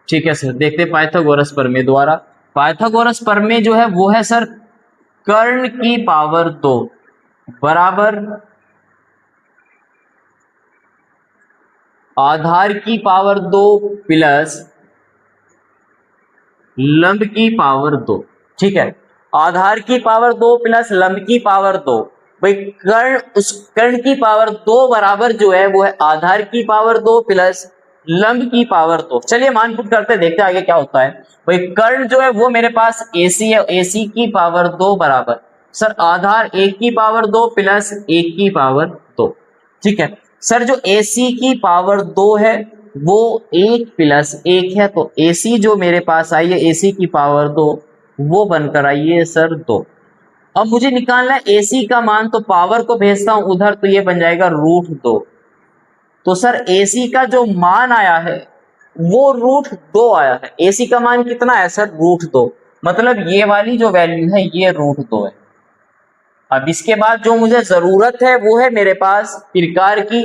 ठीक है सर, देखते पाइथागोरस प्रमेय द्वारा। पाइथागोरस प्रमेय जो है वो है सर कर्ण की पावर 2 बराबर आधार की पावर 2 प्लस लंब की पावर 2। ठीक है, आधार की पावर 2 प्लस लंब की पावर 2। भाई कर्ण, उस कर्ण की पावर 2 बराबर जो है वो है आधार की पावर 2 प्लस लंब की पावर 2। चलिए मानपुट करते देखते आगे क्या होता है। भाई कर्ण जो है वो मेरे पास AC है, AC की पावर 2 बराबर सर आधार 1 की पावर 2 प्लस 1 की पावर 2। ठीक है सर, जो AC की पावर 2 है वो 1 प्लस 1 है, तो AC जो मेरे पास आई है AC की पावर 2 वो बनकर आई है सर 2। अब मुझे निकालना है AC का मान, तो पावर को भेजता हूं उधर, तो ये बन जाएगा √2। तो सर AC का जो मान आया है वो √2 आया है। AC का मान कितना है सर, √2, मतलब ये वाली जो वैल्यू है ये √2 है। अब इसके बाद जो मुझे जरूरत है वो है मेरे पास प्रकार की।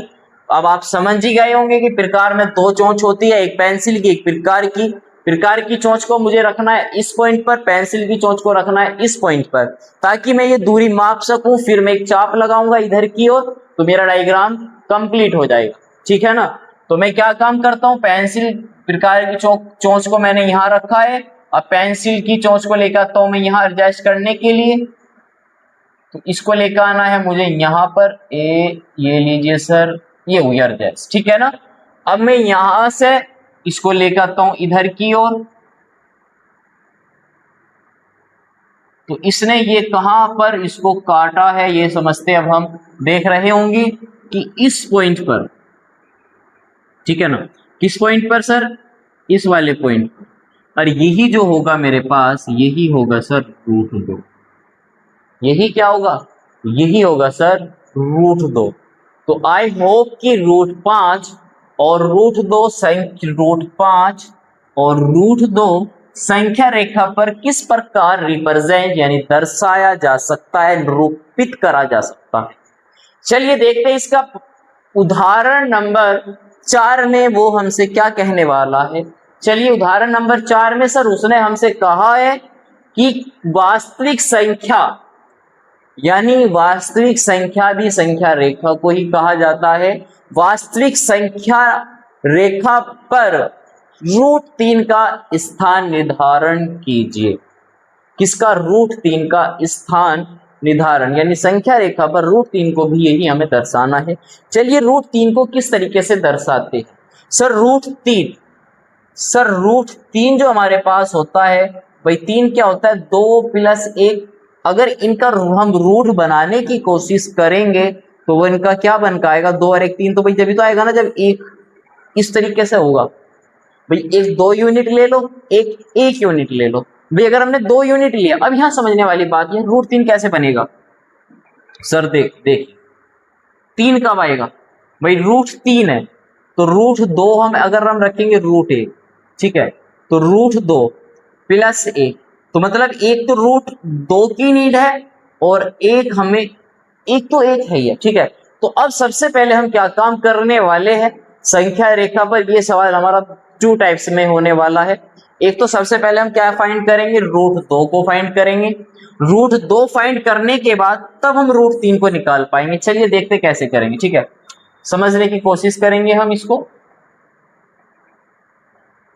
अब आप समझ ही गए होंगे कि प्रकार में दो चोंच होती है, एक पेंसिल की एक प्रकार की। प्रकार की चोंच को मुझे रखना है इस पॉइंट पर, पेंसिल की चोंच को रखना है इस पॉइंट पर, ताकि मैं ये दूरी माप सकूं। फिर मैं एक चाप लगाऊंगा इधर की ओर, तो मेरा डायग्राम कंप्लीट हो जाएगा। ठीक है ना, तो मैं क्या काम करता हूं, पेंसिल प्रकार की चोंच को मैंने यहां रखा है। अब पेंसिल की चोंच को लेकर आता हूं मैं यहां एडजस्ट करने के लिए, तो इसको लेकर आना है मुझे यहां पर ये लीजिए सर, ये हुई एडजस्ट। ठीक है ना, अब मैं यहां से इसको लेकर आता हूं इधर की ओर, तो इसने ये कहां पर इसको काटा है ये समझते अब हम देख रहे होंगे कि इस पॉइंट पर। ठीक है ना, किस पॉइंट पर सर, इस वाले पॉइंट पर। और यही जो होगा मेरे पास यही होगा सर √2। यही क्या होगा, यही होगा सर √2। तो आई होप कि √5 और √5 और √2 संख्या रेखा पर किस प्रकार रिप्रेजेंट यानी दर्शाया जा सकता है, निरूपित करा जा सकता है। चलिए देखते हैं इसका उदाहरण नंबर 4 में वो हमसे क्या कहने वाला है। चलिए उदाहरण नंबर 4 में सर उसने हमसे कहा है कि वास्तविक संख्या, यानी वास्तविक संख्या भी संख्या रेखा को ही कहा जाता है। वास्तविक संख्या रेखा पर √3 का स्थान निर्धारण कीजिए। किसका, √3 का स्थान निर्धारण, यानी संख्या रेखा पर √3 को भी यही हमें दर्शाना है। चलिए √3 को किस तरीके से दर्शाते हैं सर, √3 जो हमारे पास होता है, भाई 3 क्या होता है, 2 + 1। अगर इनका हम रूट बनाने की कोशिश करेंगे तो वो इनका क्या बन के आएगा, 2 और 1 3। तो भाई जब तो आएगा ना जब एक इस तरीके से होगा। भाई एक 2 यूनिट ले लो, एक 1 यूनिट ले लो। भाई अगर हमने 2 यूनिट लिया, अब यहां समझने वाली बात है √3 कैसे बनेगा सर, देख 3 कब आएगा भाई? √3 है तो √2 अगर हम रखेंगे √1, ठीक है, तो √2 प्लस 1, तो मतलब एक तो √2 की नीड है और एक तो एक है ही है, ठीक है। तो अब सबसे पहले हम क्या काम करने वाले हैं, संख्या रेखा पर ये सवाल हमारा 2 टाइप्स में होने वाला है। एक तो सबसे पहले हम क्या फाइंड करेंगे, √2 को फाइंड करेंगे। √2 फाइंड करने के बाद तब हम √3 को निकाल पाएंगे। चलिए देखते कैसे करेंगे, ठीक है, समझने की कोशिश करेंगे हम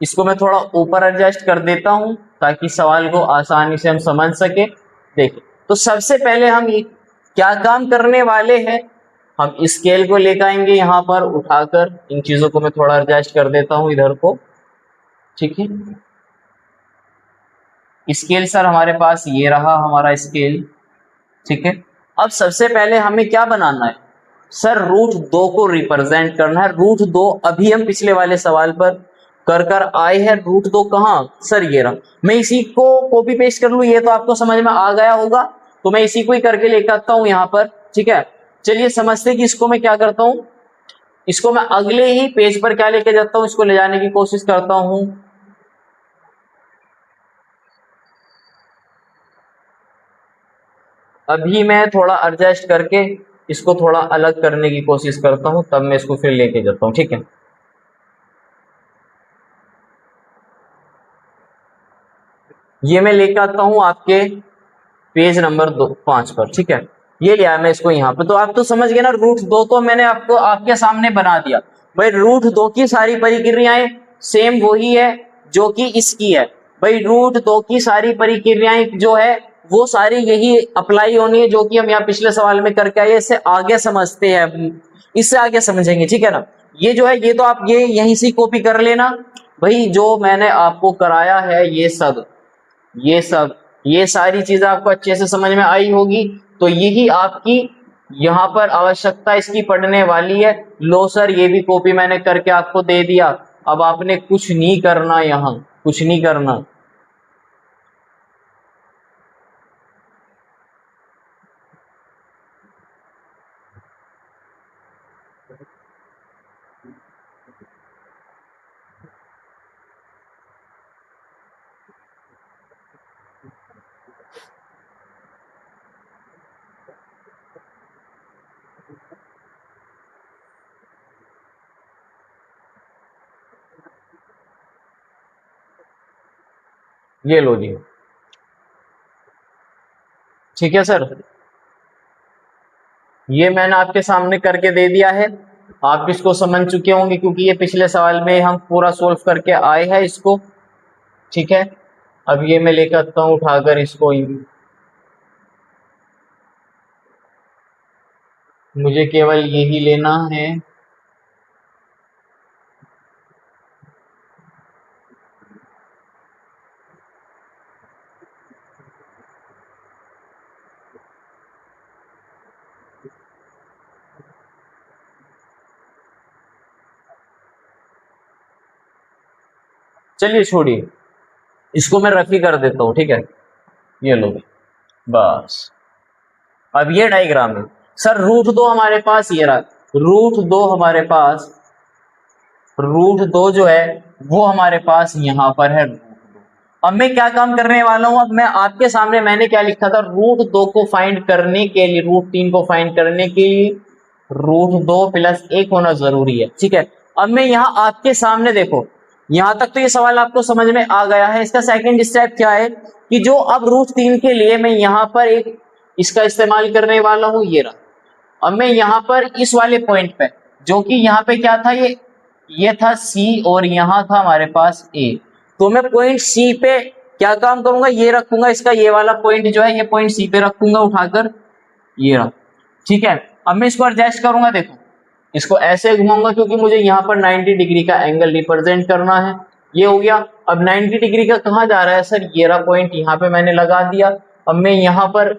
इसको मैं थोड़ा ऊपर एडजस्ट कर देता हूं ताकि सवाल को आसानी से हम समझ सके। देखिए, तो सबसे पहले हम ये क्या काम करने वाले हैं, हम स्केल को लेकर आएंगे यहां पर उठाकर। इन चीजों को मैं थोड़ा एडजस्ट कर देता हूं इधर को, ठीक है। स्केल सर हमारे पास ये रहा हमारा स्केल, ठीक है। अब सबसे पहले हमें क्या बनाना है सर, √2 को रिप्रेजेंट करना है। √2 अभी हम पिछले वाले सवाल पर कर आए हैं। √2 कहाँ सर, ये रहा। मैं इसी को कॉपी पेस्ट कर लूं, ये तो आपको समझ में आ गया होगा, तो मैं इसी को ही करके लेकर आता हूं यहाँ पर, ठीक है। चलिए समझते हैं कि इसको मैं क्या करता हूं, इसको मैं अगले ही पेज पर क्या लेके जाता हूं, इसको ले जाने की कोशिश करता हूं। अभी मैं थोड़ा एडजस्ट करके इसको थोड़ा अलग करने की कोशिश करता हूं, तब मैं इसको फिर लेके जाता हूं, ठीक है। ये मैं लेके आता हूं आपके पेज नंबर 5 पर, ठीक है। ये लिया मैं इसको यहाँ पे, तो आप तो समझ गए ना, √2 तो मैंने आपको आपके सामने बना दिया भाई। √2 की सारी परिक्रियाएं सेम वही है जो कि इसकी है भाई। √2 की सारी परिक्रियाएं जो है वो सारी यही अप्लाई होनी है जो कि हम यहाँ पिछले सवाल में करके आए। इससे आगे समझते हैं, इससे आगे समझेंगे, ठीक है ना। ये जो है ये तो आप ये यहीं से कॉपी कर लेना भाई, जो मैंने आपको कराया है ये सब ये सारी चीजें आपको अच्छे से समझ में आई होगी। तो यही आपकी यहाँ पर आवश्यकता इसकी पढ़ने वाली है। लो सर, ये भी कॉपी मैंने करके आपको दे दिया। अब आपने कुछ नहीं करना, यहाँ कुछ नहीं करना। ये लो जी, ठीक है सर, ये मैंने आपके सामने करके दे दिया है। आप इसको समझ चुके होंगे क्योंकि ये पिछले सवाल में हम पूरा सोल्व करके आए हैं इसको, ठीक है। अब ये मैं लेकर आता हूँ उठाकर इसको, मुझे केवल यही लेना है। चलिए छोड़िए, इसको मैं रफी कर देता हूँ, ठीक है। ये लो बस। अब ये डायग्राम है सर, √2 हमारे पास ये रहा। √2 हमारे पास, √2 जो है वो हमारे पास यहाँ पर है। अब मैं क्या काम करने वाला हूं, अब मैं आपके सामने मैंने क्या लिखा था, √2 को फाइंड करने के लिए, √3 को फाइंड करने के लिए √2 प्लस 1 होना जरूरी है, ठीक है। अब मैं यहाँ आपके सामने देखो, यहां तक तो ये सवाल आपको समझ में आ गया है। इसका सेकंड स्टेप क्या है कि जो अब √3 के लिए मैं यहाँ पर एक इसका इस्तेमाल करने वाला हूं, ये रहा। अब मैं यहाँ पर इस वाले पॉइंट पे, जो कि यहाँ पे क्या था, ये था सी और यहाँ था हमारे पास ए, तो मैं पॉइंट सी पे क्या काम करूंगा, ये रखूंगा, इसका ये वाला पॉइंट जो है ये पॉइंट सी पे रखूंगा उठाकर, ये रहा, ठीक है। अब मैं इसको एडजस्ट करूंगा, देखो इसको ऐसे घुमाऊंगा क्योंकि मुझे यहाँ पर 90 डिग्री का एंगल रिप्रेजेंट करना है। ये हो गया। अब 90 डिग्री का कहाँ जा रहा है सर, ये रहा पॉइंट, यहाँ पे मैंने लगा दिया। अब मैं यहाँ पर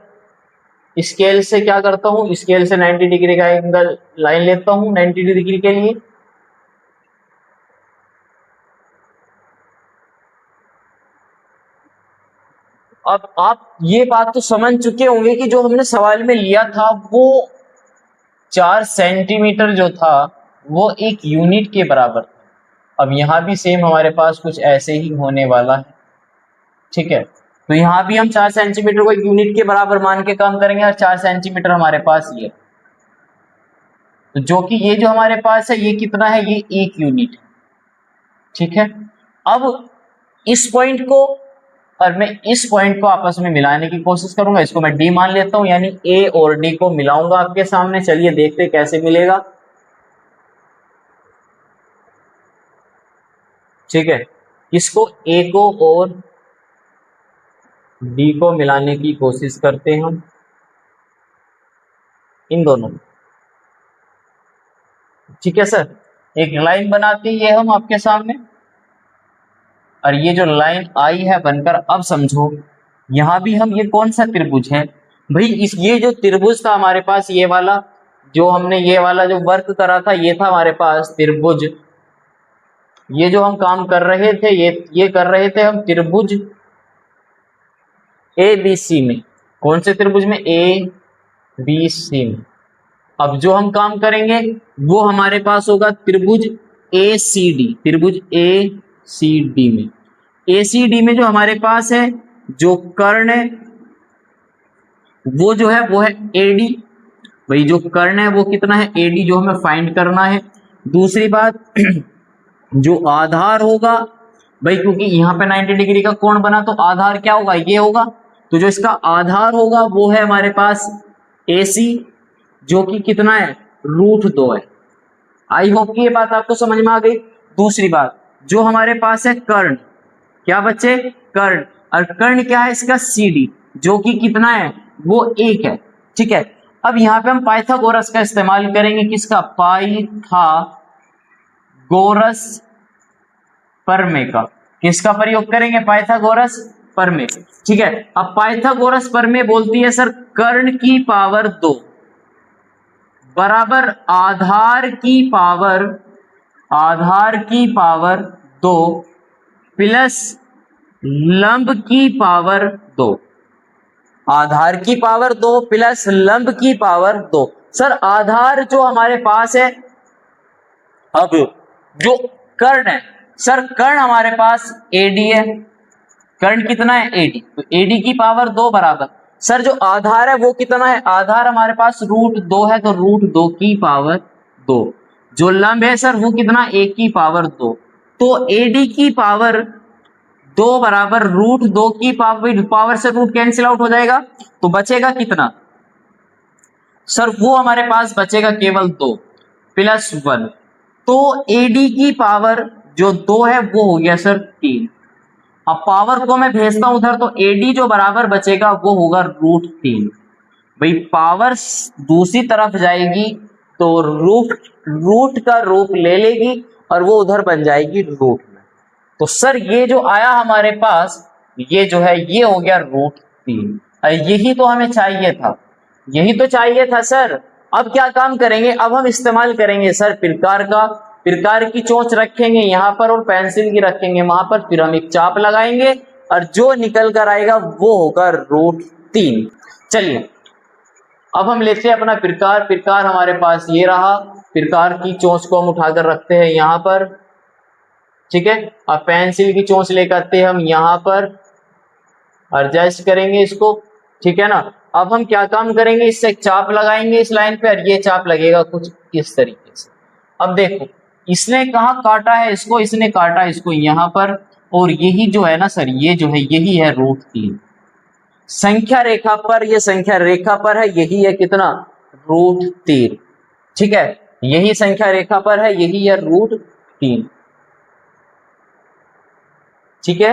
स्केल से क्या करता हूँ, स्केल से 90 डिग्री का एंगल लाइन लेता हूँ 90 डिग्री के लिए। अब आप ये बात तो समझ चुके होंगे कि जो हमने सवाल में लिया था वो 4 सेंटीमीटर जो था वो 1 यूनिट के बराबर था। अब यहाँ भी सेम हमारे पास कुछ ऐसे ही होने वाला है, ठीक है। तो यहाँ भी हम 4 सेंटीमीटर को 1 यूनिट के बराबर मान के काम करेंगे और 4 सेंटीमीटर हमारे पास ये, तो जो कि ये जो हमारे पास है ये कितना है, ये 1 यूनिट है, ठीक है। अब इस पॉइंट को और मैं इस पॉइंट को आपस में मिलाने की कोशिश करूंगा, इसको मैं डी मान लेता हूं, यानी ए और डी को मिलाऊंगा आपके सामने। चलिए देखते कैसे मिलेगा, ठीक है। इसको ए को और डी को मिलाने की कोशिश करते हैं हम, इन दोनों, ठीक है सर। एक लाइन बनाते हैं हम आपके सामने, और ये जो लाइन आई है बनकर, अब समझो यहां भी हम, ये कौन सा त्रिभुज है भाई, इस ये जो त्रिभुज था हमारे पास, ये वाला जो हमने ये वाला जो वर्क करा था, ये था हमारे पास त्रिभुज। ये जो हम काम कर रहे थे, ये कर रहे थे हम त्रिभुज ए बी सी में। कौन से त्रिभुज में? ए बी सी में। अब जो हम काम करेंगे वो हमारे पास होगा त्रिभुज ए सी डी, त्रिभुज ए सी डी में। ए सी डी में जो हमारे पास है जो कर्ण है वो जो है वो है एडी। भाई जो कर्ण है वो कितना है? एडी, जो हमें फाइंड करना है। दूसरी बात जो आधार होगा भाई, क्योंकि यहाँ पे 90 डिग्री का कोण बना तो आधार क्या होगा? ये होगा। तो जो इसका आधार होगा वो है हमारे पास AC, जो कि कितना है? √2 है। आई होप कि ये बात आपको समझ में आ गई। दूसरी बात जो हमारे पास है कर्ण, क्या बच्चे? कर्ण। और कर्ण क्या है इसका? CD, जो कि कितना है? वो 1 है, ठीक है। अब यहाँ पे हम पाइथागोरस का इस्तेमाल करेंगे, किसका? पाइथागोरस प्रमेय का। किसका प्रयोग करेंगे? पाइथागोरस प्रमेय, ठीक है। अब पाइथागोरस प्रमेय बोलती है सर कर्ण की पावर 2 बराबर आधार की पावर 2 प्लस लंब की पावर 2। आधार की पावर 2 प्लस लंब की पावर 2। सर आधार जो हमारे पास है, अब जो कर्ण है सर, कर्ण हमारे पास एडी है। कर्ण कितना है? एडी। तो एडी की पावर 2 बराबर, सर जो आधार है वो कितना है? आधार हमारे पास √2 है, तो √2 की पावर 2। जो लंब है सर वो कितना? 1 की पावर 2। तो एडी की पावर 2 बराबर √2 की पावर से रूट कैंसिल आउट हो जाएगा, तो बचेगा कितना सर? वो हमारे पास बचेगा केवल 2 प्लस 1। तो एडी की पावर जो 2 है वो हो गया सर 3। अब पावर को मैं भेजता हूं उधर, तो एडी जो बराबर बचेगा वो होगा √3। भाई पावर दूसरी तरफ जाएगी तो रूट का रूप ले लेगी और वो उधर बन जाएगी रूट में। तो सर ये जो आया हमारे पास, ये जो है ये हो गया √3। यही तो हमें चाहिए था, यही तो चाहिए था सर। अब क्या काम करेंगे? अब हम इस्तेमाल करेंगे सर प्रकार की चोंच रखेंगे यहाँ पर और पेंसिल की रखेंगे वहां पर, फिर हम एक चाप लगाएंगे और जो निकल कर आएगा वो होगा √3। चलिए अब हम लेते हैं अपना प्रकार हमारे पास ये रहा। प्रकार की चोंच को हम उठाकर रखते हैं यहाँ पर, ठीक है। अब पेंसिल की चोंच लेकर आते हैं हम यहाँ पर, एडजस्ट करेंगे इसको, ठीक है ना। अब हम क्या काम करेंगे? इससे एक चाप लगाएंगे इस लाइन पे, और ये चाप लगेगा कुछ इस तरीके से। अब देखो इसने कहाँ काटा है इसको? इसने काटा इसको यहाँ पर, और यही जो है ना सर, ये जो है यही है √3 संख्या रेखा पर। ये संख्या रेखा पर है, यही है कितना? √3, ठीक है। यही संख्या रेखा पर है, यही है √3, ठीक है।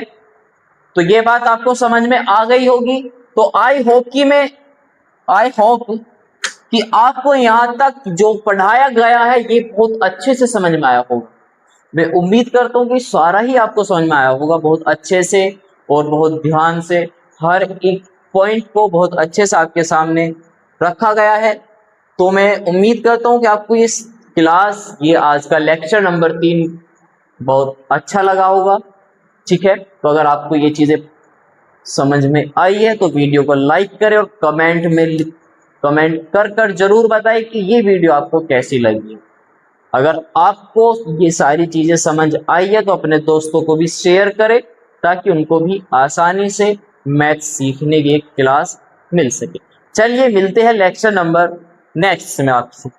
तो ये बात आपको समझ में आ गई होगी। तो आई होप कि आपको यहां तक जो पढ़ाया गया है ये बहुत अच्छे से समझ में आया होगा। मैं उम्मीद करता हूं कि सारा ही आपको समझ में आया होगा बहुत अच्छे से और बहुत ध्यान से। हर एक पॉइंट को बहुत अच्छे से आपके सामने रखा गया है। तो मैं उम्मीद करता हूं कि आपको ये क्लास, ये आज का लेक्चर नंबर 3 बहुत अच्छा लगा होगा, ठीक है। तो अगर आपको ये चीजें समझ में आई है तो वीडियो को लाइक करें और कमेंट में कमेंट कर कर जरूर बताएं कि ये वीडियो आपको कैसी लगी। अगर आपको ये सारी चीजें समझ आई है तो अपने दोस्तों को भी शेयर करें ताकि उनको भी आसानी से मैथ सीखने की एक क्लास मिल सके। चलिए मिलते हैं लेक्चर नंबर नेक्स्ट में आपसे।